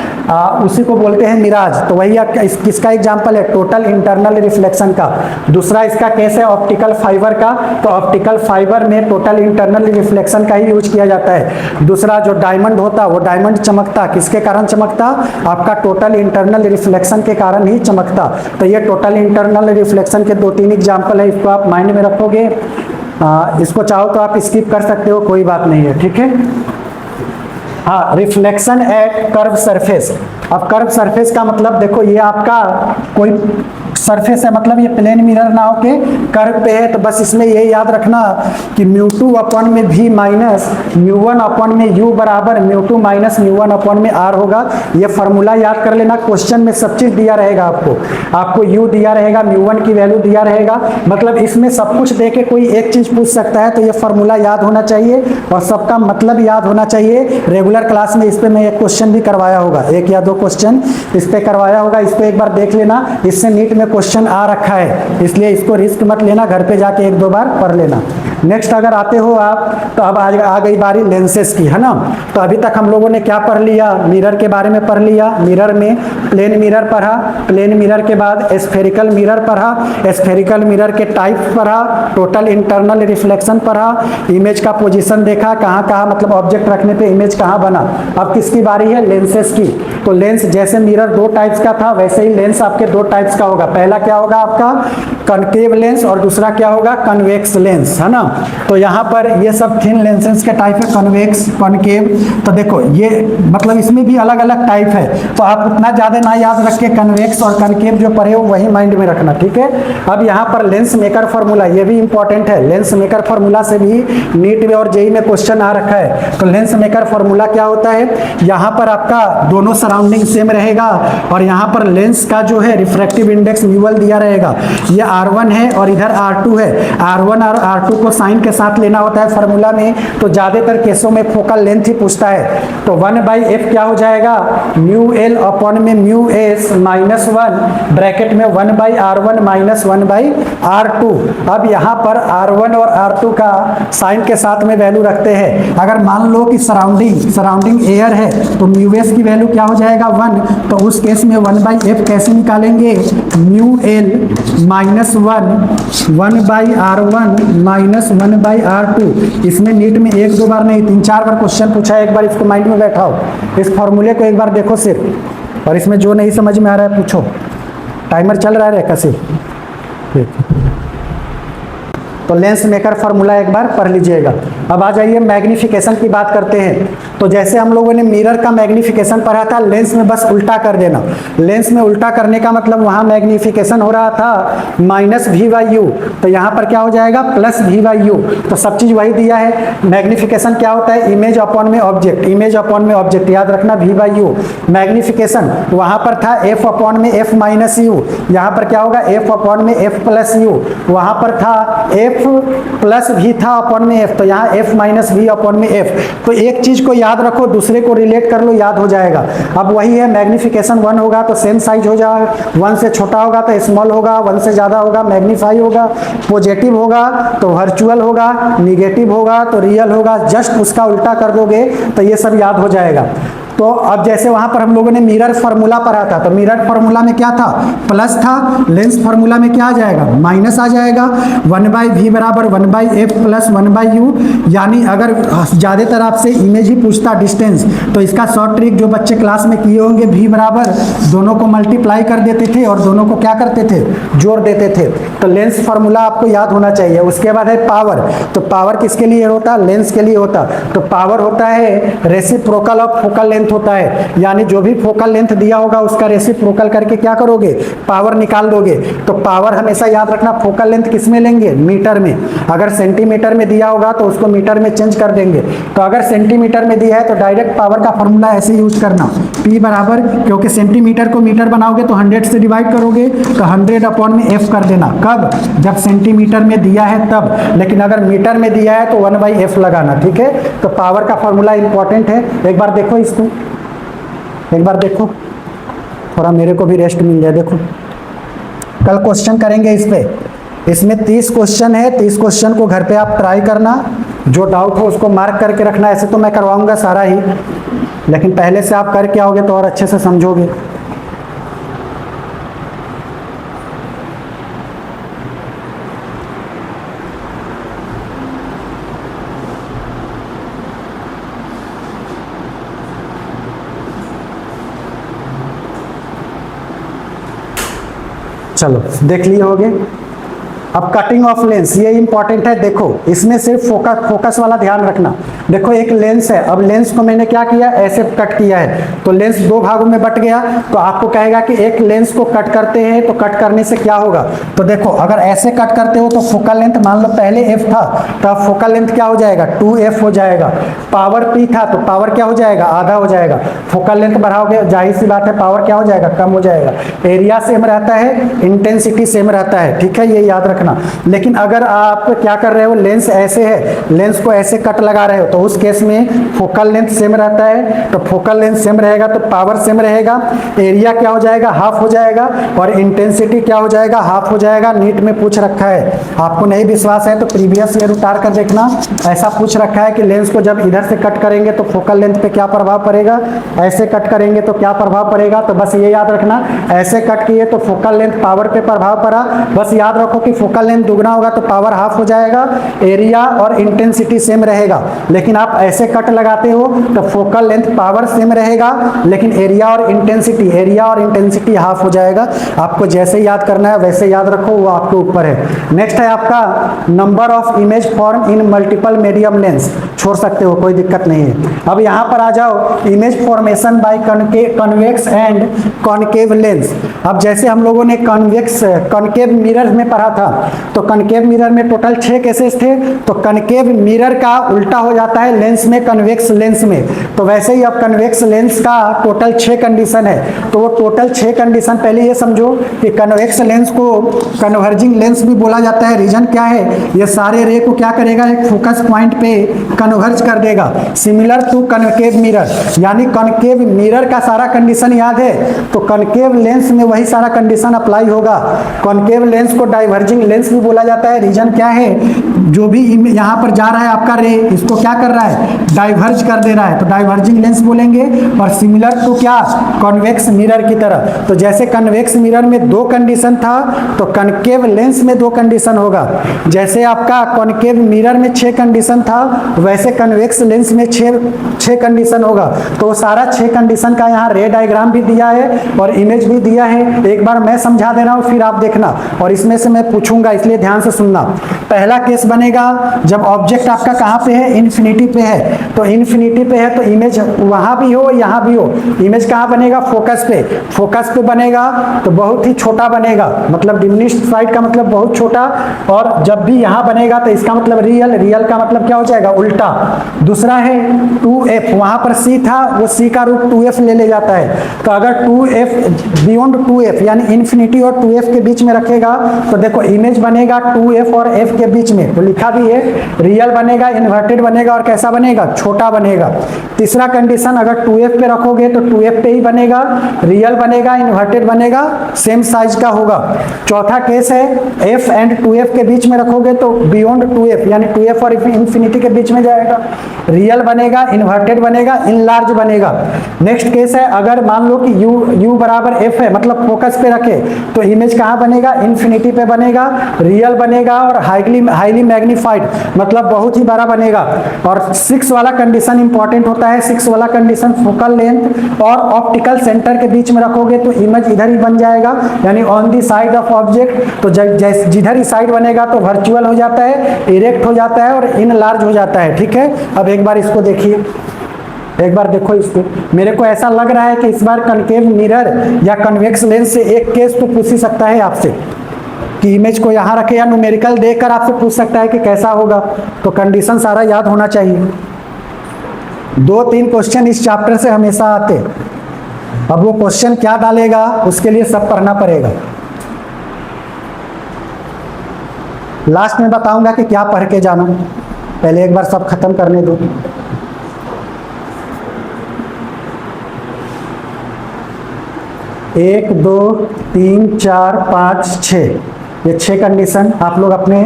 उसी को बोलते हैं मिराज। तो वही किसका एग्जाम्पल है, टोटल इंटरनल रिफ्लेक्शन का। दूसरा इसका केस है ऑप्टिकल फाइबर का। तो ऑप्टिकल फाइबर में टोटल इंटरनल रिफ्लेक्शन का ही यूज किया जाता है। दूसरा जो डायमंड होता, वो डायमंड चमकता किसके कारण चमकता, आपका टोटल इंटरनल रिफ्लेक्शन के कारण ही चमकता। तो ये टोटल इंटरनल रिफ्लेक्शन के 2-3 एग्जाम्पल है, इसको आप माइंड में रखोगे। इसको चाहो तो आप स्किप कर सकते हो, कोई बात नहीं है, ठीक है। हाँ, रिफ्लेक्शन एट कर्व सरफेस। अब कर्व सरफेस का मतलब देखो, ये आपका कोई सरफेस है, मतलब ये प्लेन मिरर ना होके कर्व पे है। तो बस इसमें ये याद रखना कि म्यू2 अपॉन में भी माइनस म्यू1 अपॉन में यू बराबर म्यू2 माइनस म्यू1 अपॉन में आर होगा। ये फॉर्मूला याद कर लेना, क्वेश्चन में सब चीज दिया रहेगा आपको यू दिया रहेगा, म्यू1 की वैल्यू दिया रहेगा, मतलब इसमें सब कुछ दे के कोई एक चीज पूछ सकता है। तो ये फॉर्मूला याद होना चाहिए और सबका मतलब याद होना चाहिए। रेगुलर क्लास में इस पे मैं एक क्वेश्चन भी करवाया होगा, 1 या 2 क्वेश्चन इस पे करवाया होगा, इस पे एक बार देख लेना। इससे नीट में क्वेश्चन आ रखा है, इसलिए इसको रिस्क मत लेना, घर पे जाके 1-2 बार पढ़ लेना। नेक्स्ट अगर आते हो आप, तो अब आ गई बारी लेंसेस की, है ना। तो अभी तक हम लोगों ने क्या पढ़ लिया, मिरर के बारे में पढ़ लिया। मिरर में प्लेन मिरर पढ़ा, प्लेन मिरर के बाद स्फेरिकल मिरर पढ़ा, स्फेरिकल मिरर के टाइप पढ़ा, टोटल इंटरनल रिफ्लेक्शन पढ़ा, इमेज का पोजीशन देखा, कहाँ कहाँ मतलब ऑब्जेक्ट रखने पे इमेज कहाँ बना। अब किसकी बारी है, लेंसेस की। तो लेंस जैसे मिरर दो टाइप्स का था, वैसे ही लेंस आपके दो टाइप्स का होगा। पहला क्या होगा आपका कनकेव लेंस, और दूसरा क्या होगा कन्वेक्स लेंस, है ना। तो यहाँ पर ये सब थिन लेंसेस के टाइप है, कन्वेक्स, कॉनकेव। तो देखो ये मतलब इसमें भी अलग अलग टाइप है, तो आप उतना ज़्यादा ना याद रख के कन्वेक्स और कनकेव जो पढ़े हो वही माइंड में रखना, ठीक है। अब यहाँ पर लेंस मेकर फार्मूला, ये भी इंपॉर्टेंट है। लेंस मेकर फार्मूला से भी नीट में और जेई में क्वेश्चन आ रखा है। तो लेंस मेकर फार्मूला क्या होता है, यहाँ पर आपका दोनों सराउंडिंग सेम रहेगा, और यहाँ पर लेंस का जो है रिफ्रैक्टिव इंडेक्स म्यूअल दिया रहेगा। ये R1 है और इधर R2 है। R1 और R2 को साइन के साथ लेना होता है फार्मूला में, तो ज़्यादातर केसों में फोकल लेंथ ही पूछता है। तो 1/f क्या हो जाएगा, म्यू एल अपॉन में म्यू एस माइनस 1 ब्रैकेट में 1/R1 माइनस 1/R2। अब यहाँ पर R1 और R2 का साइन के साथ में वैल्यू रखते हैं। अगर मान लो कि सराउंडिंग एयर है, तो म्यू एस की वैल्यू क्या हो जाएगा 1, तो उस केस में 1/f कैसे निकालेंगे, mu L minus 1/R1 minus 1/R2। इसमें नीट में एक दो बार नहीं 3-4 बार क्वेश्चन पूछा है। एक बार इसको माइंड में बैठाओ, इस फॉर्मूले को एक बार देखो सिर्फ, और इसमें जो नहीं समझ में आ रहा है पूछो। टाइमर चल रहा है कैसे, तो लेंस मेकर फार्मूला एक बार पढ़ लीजिएगा। अब आ जाइए मैग्निफिकेशन की बात करते हैं। तो जैसे हम लोगों ने मिरर का मैग्निफिकेशन पढ़ा था, लेंस में बस उल्टा कर देना। लेंस में उल्टा करने का मतलब वहाँ मैग्निफिकेशन हो रहा था -v/u, तो यहाँ पर क्या हो जाएगा +v/u। तो सब चीज़ वही दिया है। मैग्निफिकेशन क्या होता है, इमेज अपॉन में ऑब्जेक्ट, इमेज अपॉन में ऑब्जेक्ट, याद रखना v/u। मैग्निफिकेशन वहाँ पर था f अपॉन में f माइनस u, यहाँ पर क्या होगा f अपॉन में f प्लस u। वहाँ पर था f प्लस v था अपॉन में f, तो यहाँ f माइनस v अपॉन में f। तो एक चीज को याद रखो, दूसरे को रिलेट कर लो, याद हो जाएगा। अब वही है, मैग्निफिकेशन 1 होगा तो सेम साइज हो जाएगा, 1 से छोटा होगा तो स्मॉल होगा, 1 से ज्यादा होगा मैग्नीफाई होगा, पॉजिटिव होगा तो वर्चुअल होगा, निगेटिव होगा तो रियल होगा। जस्ट उसका उल्टा कर दोगे तो ये सब याद हो जाएगा। तो अब जैसे वहां पर हम लोगों ने मिरर फार्मूला पढ़ा था, तो मिरर फार्मूला में क्या था, प्लस था। लेंस फार्मूला में क्या आ जाएगा, माइनस आ जाएगा। 1/v बराबर 1/f प्लस 1/u। यानी अगर ज़्यादातर आपसे इमेज ही पूछता डिस्टेंस, तो इसका शॉर्ट ट्रिक जो बच्चे क्लास में किए होंगे, v बराबर दोनों को मल्टीप्लाई कर देते थे और दोनों को क्या करते थे, जोड़ देते थे। तो लेंस फार्मूला आपको याद होना चाहिए। उसके बाद है पावर। तो पावर किसके लिए होता, लेंस के लिए होता। तो पावर होता है रेसिप्रोकल ऑफ फोकल लेंथ होता है, यानी जो भी फोकल लेंथ दिया होगा उसका रेसिप्रोकल करके क्या करोगे, पावर निकाल दोगे। तो पावर हमेशा याद रखना, फोकल लेंथ किस में लेंगे, मीटर में। अगर सेंटीमीटर में दिया होगा तो उसको मीटर में चेंज कर देंगे। तो अगर सेंटीमीटर में दिया है तो डायरेक्ट पावर का फॉर्मूला ऐसे यूज करना, P बराबर, क्योंकि सेंटीमीटर को मीटर बनाओगे तो 100 से डिवाइड करोगे, तो 100 अपॉन में f कर देना। कब, जब सेंटीमीटर में दिया है तब। लेकिन अगर मीटर में दिया है तो 1/f लगाना, ठीक है। तो पावर का फॉर्मूला इंपॉर्टेंट है। एक बार देखो इसको, एक बार देखो, थोड़ा मेरे को भी रेस्ट मिल जाए। देखो कल क्वेश्चन करेंगे इस पे, इसमें 30 क्वेश्चन है। 30 क्वेश्चन को घर पे आप ट्राई करना, जो डाउट हो उसको मार्क करके रखना। ऐसे तो मैं करवाऊंगा सारा ही, लेकिन पहले से आप करके आओगे तो और अच्छे से समझोगे। चलो देख लिए होगे। अब कटिंग ऑफ लेंस, ये इंपॉर्टेंट है। देखो इसमें सिर्फ फोकस वाला ध्यान रखना। देखो एक लेंस है, अब लेंस को मैंने क्या किया, ऐसे कट किया है, तो लेंस दो भागों में बट गया। तो आपको कहेगा कि एक लेंस को कट करते हैं तो कट करने से क्या होगा। तो देखो अगर ऐसे कट करते हो तो फोकल लेंथ मान लो पहले f था, तो अब फोकल लेंथ क्या हो जाएगा, 2f हो जाएगा। पावर p था तो पावर क्या हो जाएगा, आधा हो जाएगा। फोकल लेंथ बढ़ाओगे, जाहिर सी बात है पावर क्या हो जाएगा, कम हो जाएगा। एरिया सेम रहता है, इंटेंसिटी सेम रहता है, ठीक है, ये याद रखना। लेकिन अगर आप क्या कर रहे हो, लेंस ऐसे है, लेंस को ऐसे कट लगा रहे हो, तो उस केस में फोकल लेंथ सेम रहता है, तो फोकल लेंथ सेम रहेगा तो पावर सेम रहेगा, एरिया क्या हो जाएगा, हाफ हो जाएगा, और इंटेंसिटी क्या हो जाएगा, हाफ हो जाएगा। नीट में पूछ रखा है, आपको नहीं विश्वास है तो प्रीवियस ईयर उतार कर देखना, ऐसा पूछ रखा है कि लेंस को जब इधर से कट करेंगे तो फोकल लेंथ पे क्या प्रभाव पड़ेगा, ऐसे कट करेंगे तो क्या प्रभाव पड़ेगा। तो बस ये याद रखना, ऐसे कट किए तो फोकल लेंथ पावर पे प्रभाव पड़ा, बस याद रखो कि फोकल लेंथ दुगना होगा तो पावर हाफ हो जाएगा, एरिया और इंटेंसिटी सेम रहेगा। लेकिन आप ऐसे कट लगाते हो तो फोकल लेंथ पावर सेम रहेगा, लेकिन एरिया और इंटेंसिटी हाफ हो जाएगा। आपको जैसे याद करना है वैसे याद रखो, वो आपके ऊपर है। नेक्स्ट है आपका number of image form in multiple medium lens, छोड़ सकते हो, कोई दिक्कत नहीं है। अब यहाँ पर आ जाओ, image formation bye convex and concave lens. अब जैसे हम लोगों ने कॉनकेव मिरर में पढ़ा था, तो कॉनकेव मिरर में टोटल 6 केसेस थे, तो कॉनकेव मिरर का उल्टा हो जाता है लेंस में, कन्वेक्स लेंस में। तो वैसे ही अब कन्वेक्स लेंस का टोटल 6 कंडीशन है, तो वो टोटल 6 कंडीशन पहले ये समझो कि कन्वेक्स लेंस को कन्वर्जिंग लेंस भी बोला जाता है। रीजन क्या है, ये सारे रे को क्या करेगा, एक फोकस पॉइंट पे कन्वर्ज कर देगा, सिमिलर टू कॉनकेव मिरर। यानी कॉनकेव मिरर का सारा कंडीशन याद है, तो कॉनकेव लेंस में वही सारा कंडीशन अप्लाई होगा। कॉनकेव लेंस को डाइवर्जिंग लेंस भी बोला जाता है। रीजन क्या है, जो भी यहाँ पर जा रहा है आपका रे, इसको क्या कर रहा है, डाइवर्ज कर दे रहा है, तो डाइवर्जिंग लेंस बोलेंगे। और सिमिलर टू क्या, कॉन्वेक्स मिरर की तरह। तो जैसे कन्वेक्स मिरर में 2 कंडीशन था, तो कॉनकेव लेंस में 2 कंडीशन होगा। जैसे आपका कॉनकेव मिरर में 6 कंडीशन था, वैसे कन्वेक्स लेंस में 6 कंडीशन होगा। तो सारा 6 कंडीशन का यहाँ रे डायग्राम भी दिया है और इमेज भी दिया है। एक बार मैं समझा दे रहा हूँ, फिर आप देखना, और इसमें से मैं पूछूंगा, इसलिए ध्यान से सुनना। पहला केस बनेगा जब ऑब्जेक्ट आपका कहाँ पे है, इन्फिनिटी पे है। तो इन्फिनिटी पे है तो इमेज वहां भी हो यहाँ भी हो, इमेज कहाँ बनेगा, फोकस पे बनेगा, तो बहुत ही छोटा बनेगा, मतलब डिमिनिश्ड साइड का मतलब बहुत छोटा। और जब भी यहाँ बनेगा तो इसका मतलब रियल का मतलब क्या हो जाएगा, उल्टा। दूसरा है 2f, वहां पर c था, वो c का रूप 2f ले जाता है। तो अगर 2f बियॉन्ड 2f यानी इन्फिनिटी और 2f के बीच में रखेगा, तो देखो इमेज बनेगा 2f और f के बीच में, तो लिखा भी है, रियल बनेगा, इन्वर्टेड बनेगा और कैसा बनेगा, छोटा बनेगा। तीसरा कंडीशन, अगर 2f पे रखोगे तो 2f पे ही बनेगा, रियल बनेगा, इन्वर्टेड बनेगा, सेम साइज का होगा। चौथा केस है f एंड 2f के बीच में रखोगे तो बियॉन्ड 2f यानी 2f और इन्फिनिटी के बीच में जाएगा, रियल बनेगा, इन्वर्टेड बनेगा, इनलार्ज बनेगा। नेक्स्ट केस है, अगर मान लो कि u बराबर f है, मतलब फोकस पे रखे, तो इमेज कहाँ बनेगा, इन्फिनिटी पे बनेगा, रियल बनेगा और हाईली मैग्नीफाइड, मतलब बहुत ही बड़ा बनेगा। और 6 वाला कंडीशन इंपॉर्टेंट होता है। 6 वाला कंडीशन, फोकल लेंथ और ऑप्टिकल सेंटर के बीच में रखोगे तो इमेज इधर ही बन जाएगा, यानी on the side of object. तो जिधर ही साइड बनेगा तो वर्चुअल हो जाता है, इरेक्ट हो जाता है और इनलार्ज हो जाता है। ठीक है, अब एक बार इसको देखिए, एक बार देखो इसको। मेरे को ऐसा लग रहा है कि इस बार कॉनकेव मिरर या कन्वेक्स लेंस से एक केस तो पूछ ही सकता है आपसे, कि इमेज को यहाँ रखे या न्यूमेरिकल देखकर आपसे पूछ सकता है कि कैसा होगा। तो कंडीशन सारा याद होना चाहिए। 2-3 क्वेश्चन इस चैप्टर से हमेशा आते। अब वो क्वेश्चन क्या डालेगा उसके लिए सब पढ़ना पड़ेगा। लास्ट में बताऊंगा कि क्या पढ़ के जाना, पहले एक बार सब खत्म करने दो। एक, 2, 3, 4, 5, 6, ये 6 कंडीशन आप लोग अपने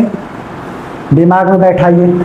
दिमाग में बैठाइए,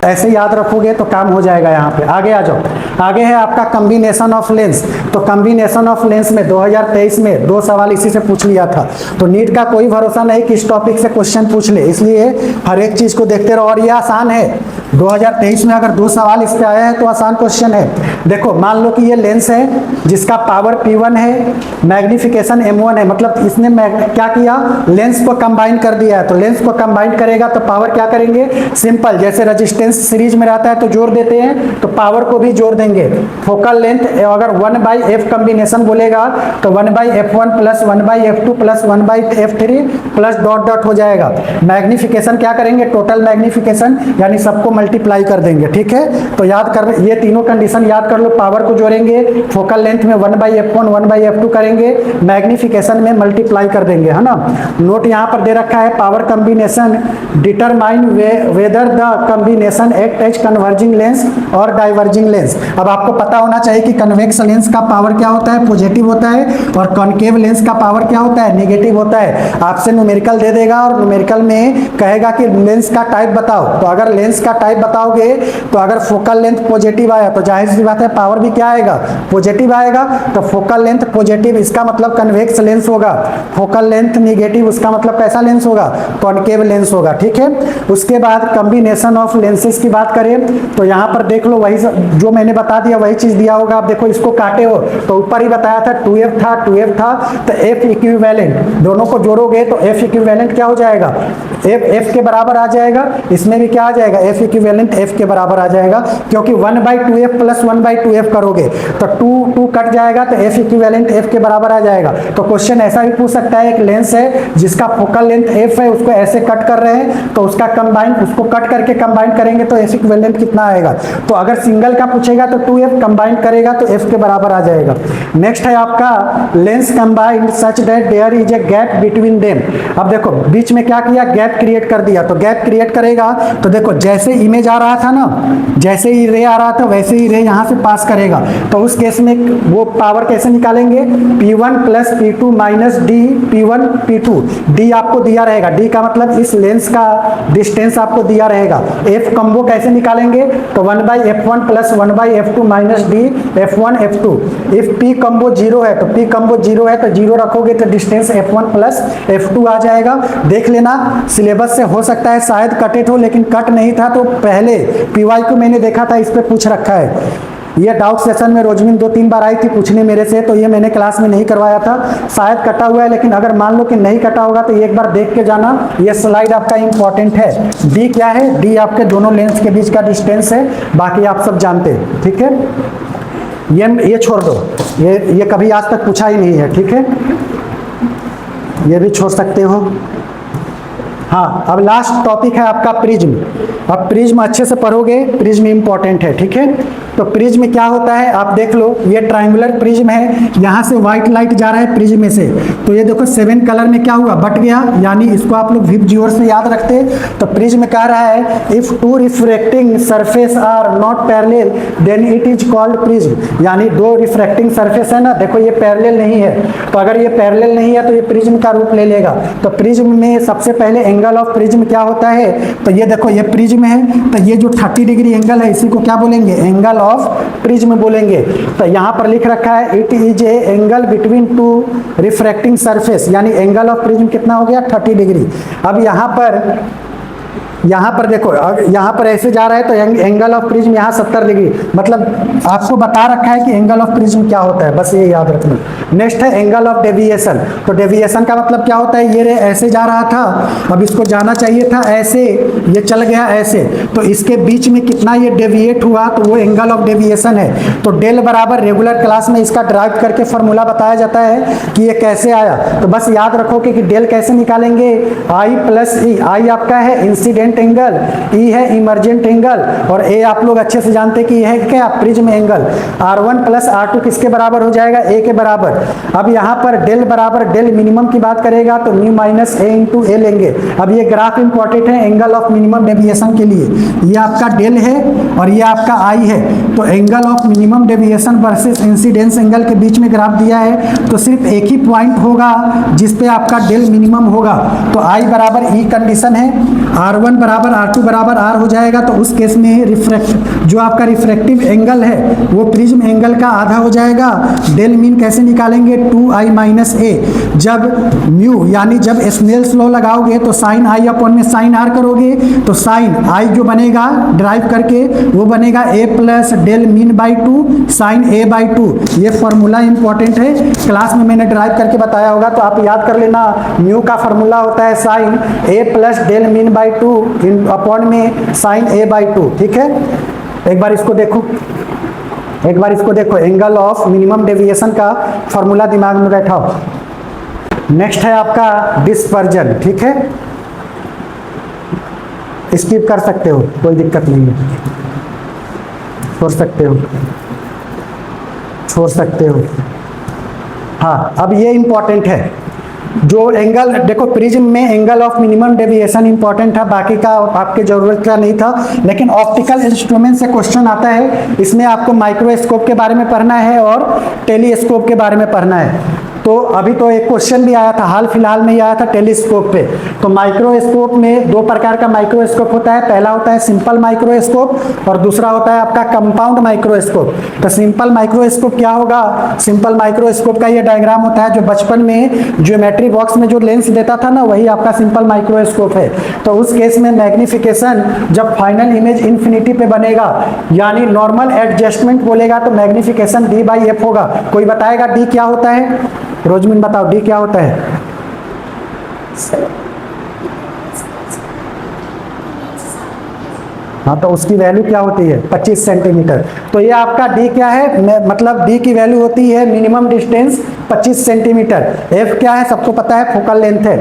ऐसे याद रखोगे तो काम हो जाएगा। यहाँ पे आगे आ जाओ। आगे है आपका कॉम्बिनेशन ऑफ लेंस। तो कॉम्बिनेशन ऑफ लेंस में 2023 में 2 सवाल इसी से पूछ लिया था। तो नीट का कोई भरोसा नहीं कि इस टॉपिक से क्वेश्चन पूछ ले, इसलिए हर एक चीज को देखते रहो। और ये आसान है, 2023 में अगर 2 सवाल इस पे आया है तो आसान क्वेश्चन है। देखो मान लो कि ये लेंस है जिसका पावर P1 है, मैग्निफिकेशन M1 है, मतलब इसने क्या किया, लेंस को कंबाइन कर दिया है। तो लेंस को कंबाइन करेगा तो पावर क्या करेंगे, सिंपल, जैसे रेजिस्टेंस सीरीज में रहता है तो जोड़ देते हैं, तो पावर को भी जोड़ देंगे। फोकल लेंथ अगर 1/(f) बाई एफ कम्बिनेशन बोलेगा तो 1/f1 plus 1/f2 plus 1/f3 plus dot dot हो जाएगा। मैग्निफिकेशन क्या करेंगे, टोटल मैग्निफिकेशन यानी सबको मल्टीप्लाई कर देंगे, ठीक है। तो याद कर, ये तीनों कंडीशन याद कर लो, पावर को जोड़ेंगे, फोकल लेंथ में 1/f1 1/f2 करेंगे, मैग्निफिकेशन में मल्टीप्लाई कर देंगे, है ना। नोट यहाँ पर दे रखा है, power combination determine whether the combination act as converging lens और डाइवर्जिंग लेंस। अब आपको पता होना चाहिए कि कन्वेक्स लेंस का पावर क्या होता है, पॉजिटिव होता है, और कॉन्केव लेंस का पावर क्या होता है, नेगेटिव होता है। आपसे न्यूमेरिकल दे देगा और न्यूमेरिकल में कहेगा कि लेंस का टाइप बताओ, तो अगर लेंस का टाइप बताओगे तो अगर फोकल लेंथ पॉजिटिव आया तो जाहिर सी बात है पावर भी क्या आएगा, पॉजिटिव आएगा। तो फोकल लेंथ पॉजिटिव इसका मतलब कन्वेक्स लेंस होगा, फोकल लेंथ नेगेटिव उसका मतलब कैसा लेंस होगा, कॉन्केव लेंस होगा, ठीक है। उसके बाद कॉम्बिनेशन ऑफ लेंसेज की बात करें तो यहाँ पर देख लो, वही जो मैंने बता दिया वही चीज दिया होगा। आप देखो इसको काटे हो तो ऊपर ही बताया था 2f था तो f इक्विवेलेंट, दोनों को जोड़ोगे तो f इक्विवेलेंट क्या हो जाएगा, f के बराबर आ जाएगा। इसमें भी क्या आ जाएगा, f इक्विवेलेंट f के बराबर आ जाएगा, क्योंकि 1/2f प्लस 1/2f करोगे तो 2 कट जाएगा तो f इक्विवेलेंट f के बराबर आ जाएगा। तो क्वेश्चन ऐसा भी पूछ सकता है, एक लेंस है जिसका फोकल लेंथ f है, उसको ऐसे कट कर रहे हैं तो उसका कंबाइन, उसको कट करके कंबाइन करेंगे तो f इक्विवेलेंट कितना आएगा। तो अगर सिंगल का पूछेगा तो 2f कंबाइन करेगा तो f के बराबर आ जाएगा। नेक्स्ट है आपका lens combined such that there is a gap between them. अब देखो बीच में क्या किया, गैप क्रिएट कर दिया। तो गैप क्रिएट करेगा तो देखो जैसे इमेज आ रहा था ना, जैसे ही रे आ रहा था वैसे ही रे यहाँ से पास करेगा। तो उस केस में वो पावर कैसे निकालेंगे, P1 plus P2 minus D P1 P2। D आपको दिया रहेगा, डी का मतलब इस लेंस का डिस्टेंस आपको दिया रहेगा। F कम्बो कैसे निकालेंगे, तो 1/f1 plus 1/f2 minus D f1 f2। If P combo 0 है तो P कम्बो 0 है तो 0 रखोगे तो डिस्टेंस f1 प्लस f2 आ जाएगा। देख लेना सिलेबस से, हो सकता है शायद कटेड हो लेकिन कट नहीं था, तो पहले PY को मैंने देखा था, इस पे पूछ रखा है। ये डाउट सेशन में रोजमिन 2-3 बार आई थी पूछने मेरे से, तो ये मैंने क्लास में नहीं करवाया था, शायद कटा हुआ है, लेकिन अगर मान लो कि नहीं कटा होगा तो एक बार देख के जाना, ये स्लाइड आपका इंपॉर्टेंट है। डी क्या है, डी आपके दोनों लेंस के बीच का डिस्टेंस है, बाकी आप सब जानते हैं, ठीक है। ये छोड़ दो, ये कभी आज तक पूछा ही नहीं है, ठीक है, ये भी छोड़ सकते हो। हाँ, अब लास्ट टॉपिक है आपका प्रिज्म। अब प्रिज्म अच्छे से पढ़ोगे, प्रिज्म इंपॉर्टेंट है, ठीक है। तो प्रिज्म में क्या होता है आप देख लो, ये ट्रायंगुलर प्रिज्म है, यहाँ से व्हाइट लाइट जा रहा है प्रिज्म में से, तो ये देखो 7 कलर में क्या हुआ, बट गया, यानी इसको आप लोग विप जीवर से याद रखते। तो प्रिज्म कह रहा है if 2 refracting surface are not parallel then it is called prism. यानी 2 रिफ्रैक्टिंग सरफेस है ना, देखो ये पैरेलल नहीं है, तो अगर ये पैरेलल नहीं है तो ये प्रिज्म का रूप ले लेगा। तो प्रिज्म में सबसे पहले एंगल ऑफ प्रिज्म क्या होता है, तो ये देखो ये प्रिज्म है, तो ये जो 30 डिग्री एंगल है इसी को क्या बोलेंगे, एंगल ऑफ प्रिज्म बोलेंगे। तो यहाँ पर लिख रखा है it is A angle between 2 refracting surface, यानी एंगल ऑफ प्रिज्म कितना हो गया, 30 डिग्री। अब यहाँ पर देखो, यहाँ पर ऐसे जा रहा है तो एंगल ऑफ प्रिज्म यहाँ 70 डिग्री, मतलब आपको बता रखा है कि एंगल ऑफ प्रिज्म क्या होता है, बस ये याद रखना। नेक्स्ट है एंगल ऑफ डेविएशन। तो डेविएशन का मतलब क्या होता है, ये रे ऐसे जा रहा था, अब इसको जाना चाहिए था ऐसे, ये चल गया ऐसे, तो इसके बीच में कितना ये डेविएट हुआ, तो वो एंगल ऑफ डेविएशन है। तो डेल बराबर, रेगुलर क्लास में इसका ड्राइव करके फॉर्मूला बताया जाता है कि ये कैसे आया। तो बस याद रखो कि डेल कैसे निकालेंगे, आई प्लस ई, आई आपका है इंसिडेंट एंगल, ई है इमर्जेंट एंगल, और ए आप लोग अच्छे से जानते कि ये है क्या, prism angle. R1 plus R2 किसके बराबर हो जाएगा, ए के बराबर। अब यहाँ पर डेल बराबर, डेल मिनिमम की बात करेगा तो म्यू माइनस ए इंटू ए लेंगे। अब ये ग्राफ इंपॉर्टेंट है एंगल ऑफ मिनिमम डेविएशन के लिए, ये आपका डेल है और ये आपका आई है। तो angle of minimum deviation versus incidence angle के बीच में ग्राफ दिया है, तो सिर्फ एक ही पॉइंट होगा जिसपे आपका डेल मिनिमम होगा। तो आई बराबर ई कंडीशन है, R1 बराबर R2 बराबर R हो जाएगा। तो उस केस में जो आपका रिफ्रैक्टिव एंगल है वो प्रिज्म एंगल का आधा हो जाएगा। डेल मीन कैसे निकालेंगे, 2i माइनस ए। जब म्यू यानी जब स्नेल्स लॉ लगाओगे तो साइन आई अपॉन में साइन आर करोगे, तो साइन आई जो बनेगा ड्राइव करके वो बनेगा a plus del mean by 2 sine a by 2। ये फॉर्मूला इंपॉर्टेंट है, क्लास में मैंने ड्राइव करके बताया होगा, तो आप याद कर लेना। म्यू का फॉर्मूला होता है sine a plus del mean by 2 upon में साइन a बाई 2, ठीक है। एक बार इसको देखो, एक बार इसको देखो, एंगल ऑफ मिनिमम डेविएशन का फॉर्मूला दिमाग में बैठाओ। नेक्स्ट है आपका डिस्पर्जन, ठीक है, स्किप कर सकते हो, कोई दिक्कत नहीं है, छोड़ सकते हो, छोड़ सकते हो। हाँ, अब ये इंपॉर्टेंट है, जो एंगल देखो प्रिज्म में angle of minimum deviation important था, बाकी का आपके जरूरत का नहीं था, लेकिन ऑप्टिकल इंस्ट्रूमेंट से क्वेश्चन आता है। इसमें आपको माइक्रोस्कोप के बारे में पढ़ना है और टेलीस्कोप के बारे में पढ़ना है। तो अभी तो एक क्वेश्चन भी आया था, हाल फिलहाल में ही आया था टेलीस्कोप पे। तो माइक्रोस्कोप में दो प्रकार का माइक्रोस्कोप होता है, पहला होता है सिंपल माइक्रोस्कोप और दूसरा होता है आपका कंपाउंड माइक्रोस्कोप। तो सिंपल माइक्रोस्कोप क्या होगा, सिंपल माइक्रोस्कोप का ये डायग्राम होता है जो बचपन में ज्योमेट्री बॉक्स में जो लेंस देता था ना, वही आपका सिंपल माइक्रोस्कोप है। तो उस केस में मैग्निफिकेशन जब फाइनल इमेज इन्फिनिटी पे बनेगा, यानी नॉर्मल एडजस्टमेंट बोलेगा, तो मैग्निफिकेशन D/F होगा। कोई बताएगा D क्या होता है? रोजमिन बताओ D क्या होता है? हाँ, तो उसकी वैल्यू क्या होती है? 25 सेंटीमीटर। तो ये आपका D क्या है, मतलब D की वैल्यू होती है मिनिमम डिस्टेंस 25 सेंटीमीटर। F क्या है, सबको पता है, फोकल लेंथ है।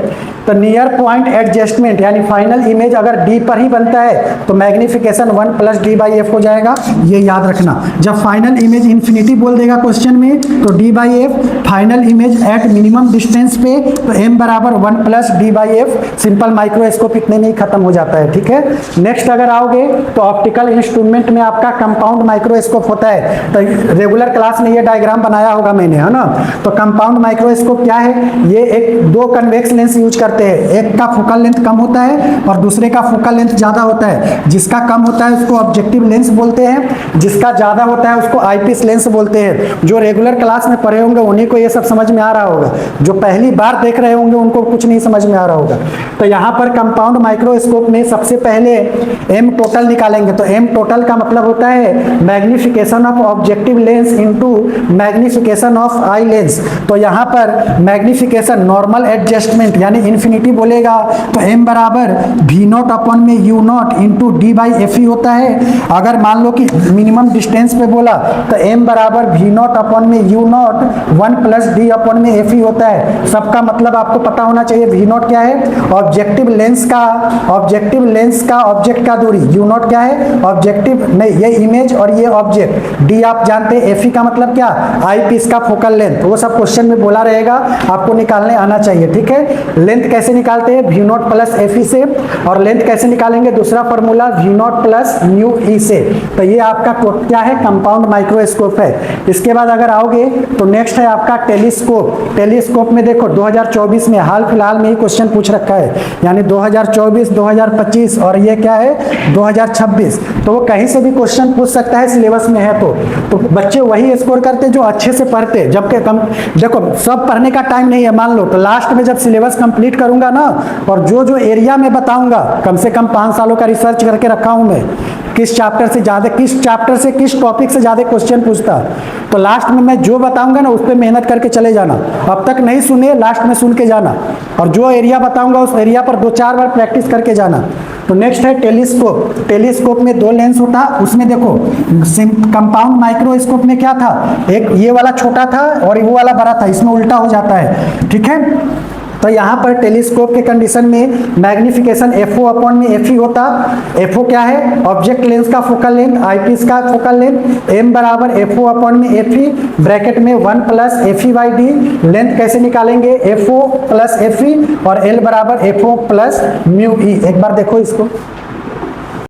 तो नियर पॉइंट एडजस्टमेंट यानी फाइनल इमेज अगर D पर ही बनता है तो मैग्निफिकेशन 1 + D/F हो जाएगा। ये याद रखना, जब फाइनल इमेज इन्फिनिटी बोल देगा क्वेश्चन में तो D/F, final image at minimum distance पे तो M = 1 + D/F। सिंपल माइक्रोस्कोप इतने में ही खत्म हो जाता है, ठीक है। नेक्स्ट अगर आओगे तो ऑप्टिकल इंस्ट्रूमेंट में आपका कंपाउंड माइक्रोस्कोप होता है। तो रेगुलर क्लास में ये डायग्राम बनाया होगा मैंने, है ना। तो कंपाउंड माइक्रोस्कोप क्या है, ये एक दो कन्वेक्स लेंस यूज करते हैं, एक का फोकल लेंथ कम होता है और दूसरे का फोकल लेंथ ज्यादा होता है। जिसका कम होता है उसको ऑब्जेक्टिव लेंस बोलते हैं, जिसका ज्यादा होता है उसको आईपीस लेंस बोलते हैं। जो रेगुलर क्लास में पढ़े होंगे उन्हीं को ये सब समझ में आ रहा होगा, जो पहली बार देख रहे होंगे उनको कुछ नहीं समझ में आ रहा होगा। तो यहाँ पर कंपाउंड माइक्रोस्कोप में सबसे पहले एम टोटल निकालेंगे। तो एम टोटल का मतलब होता है magnification of objective lens into magnification of eye lens. तो यहाँ पर मैग्निफिकेशन नॉर्मल एडजस्टमेंट यानी इन्फिनिटी बोलेगा तो m = V0/U0 इंटू D/F होता है। अगर मान लो कि मिनिमम डिस्टेंस पे बोला तो m = V0/U0 1 + D/F होता है। सबका मतलब आपको पता होना चाहिए। V0 क्या है, ऑब्जेक्टिव लेंस का ऑब्जेक्ट का दूरी। U0 क्या है, ऑब्जेक्टिव नहीं, ये इमेज और ये ऑब्जेक्ट। D आप जानते हैं, F का मतलब क्या, आई पीस का फोकल लेंथ। वो सब क्वेश्चन में बोला रहेगा, आपको निकालने आना चाहिए, ठीक है। लेंथ कैसे निकालते हैं, V0 + Fe से। और लेंथ कैसे निकालेंगे, दूसरा फॉर्मूला V0 + μe से। तो ये आपका क्या है, कंपाउंड माइक्रोस्कोप है। इसके बाद अगर आओगे तो नेक्स्ट है आपका टेलीस्कोप। टेलीस्कोप में देखो 2024 में हाल फिलहाल में ही क्वेश्चन पूछ रखा है, यानी 2024, 2025 और ये क्या है 2026। तो वो कहीं से भी क्वेश्चन पूछ सकता है, सिलेबस में है तो बच्चे वही स्कोर करते जो अच्छे से पढ़ते। जबकि देखो सब पढ़ने का टाइम नहीं है, मान लो तो लास्ट में जब सिलेबस कंप्लीट करूंगा ना, और जो एरिया में बताऊंगा, कम से कम 5 सालों का रिसर्च करके रखा हूं मैं, किस चैप्टर से किस टॉपिक से ज्यादा क्वेश्चन पूछता, तो लास्ट में मैं जो बताऊंगा ना उस पर मेहनत करके चले जाना। अब तक नहीं सुने, लास्ट में सुन के जाना, और जो एरिया बताऊंगा उस एरिया पर 2-4 बार प्रैक्टिस करके जाना। तो नेक्स्ट है टेलीस्कोप। टेलीस्कोप में 2 लेंस होता, उसमें देखो कंपाउंड माइक्रोस्कोप में क्या था, एक ये वाला छोटा था और वो वाला बड़ा था, इसमें उल्टा हो जाता है, ठीक है। तो यहाँ पर टेलीस्कोप के कंडीशन में मैग्निफिकेशन FO/Fe होता। FO क्या है, ऑब्जेक्ट लेंस का फोकल लेंथ, आईपीस का focal length. M = FO/Fe bracket में 1 + Fe/D। लेंथ कैसे निकालेंगे, FO + Fe और L = FO + μe। एक बार देखो इसको।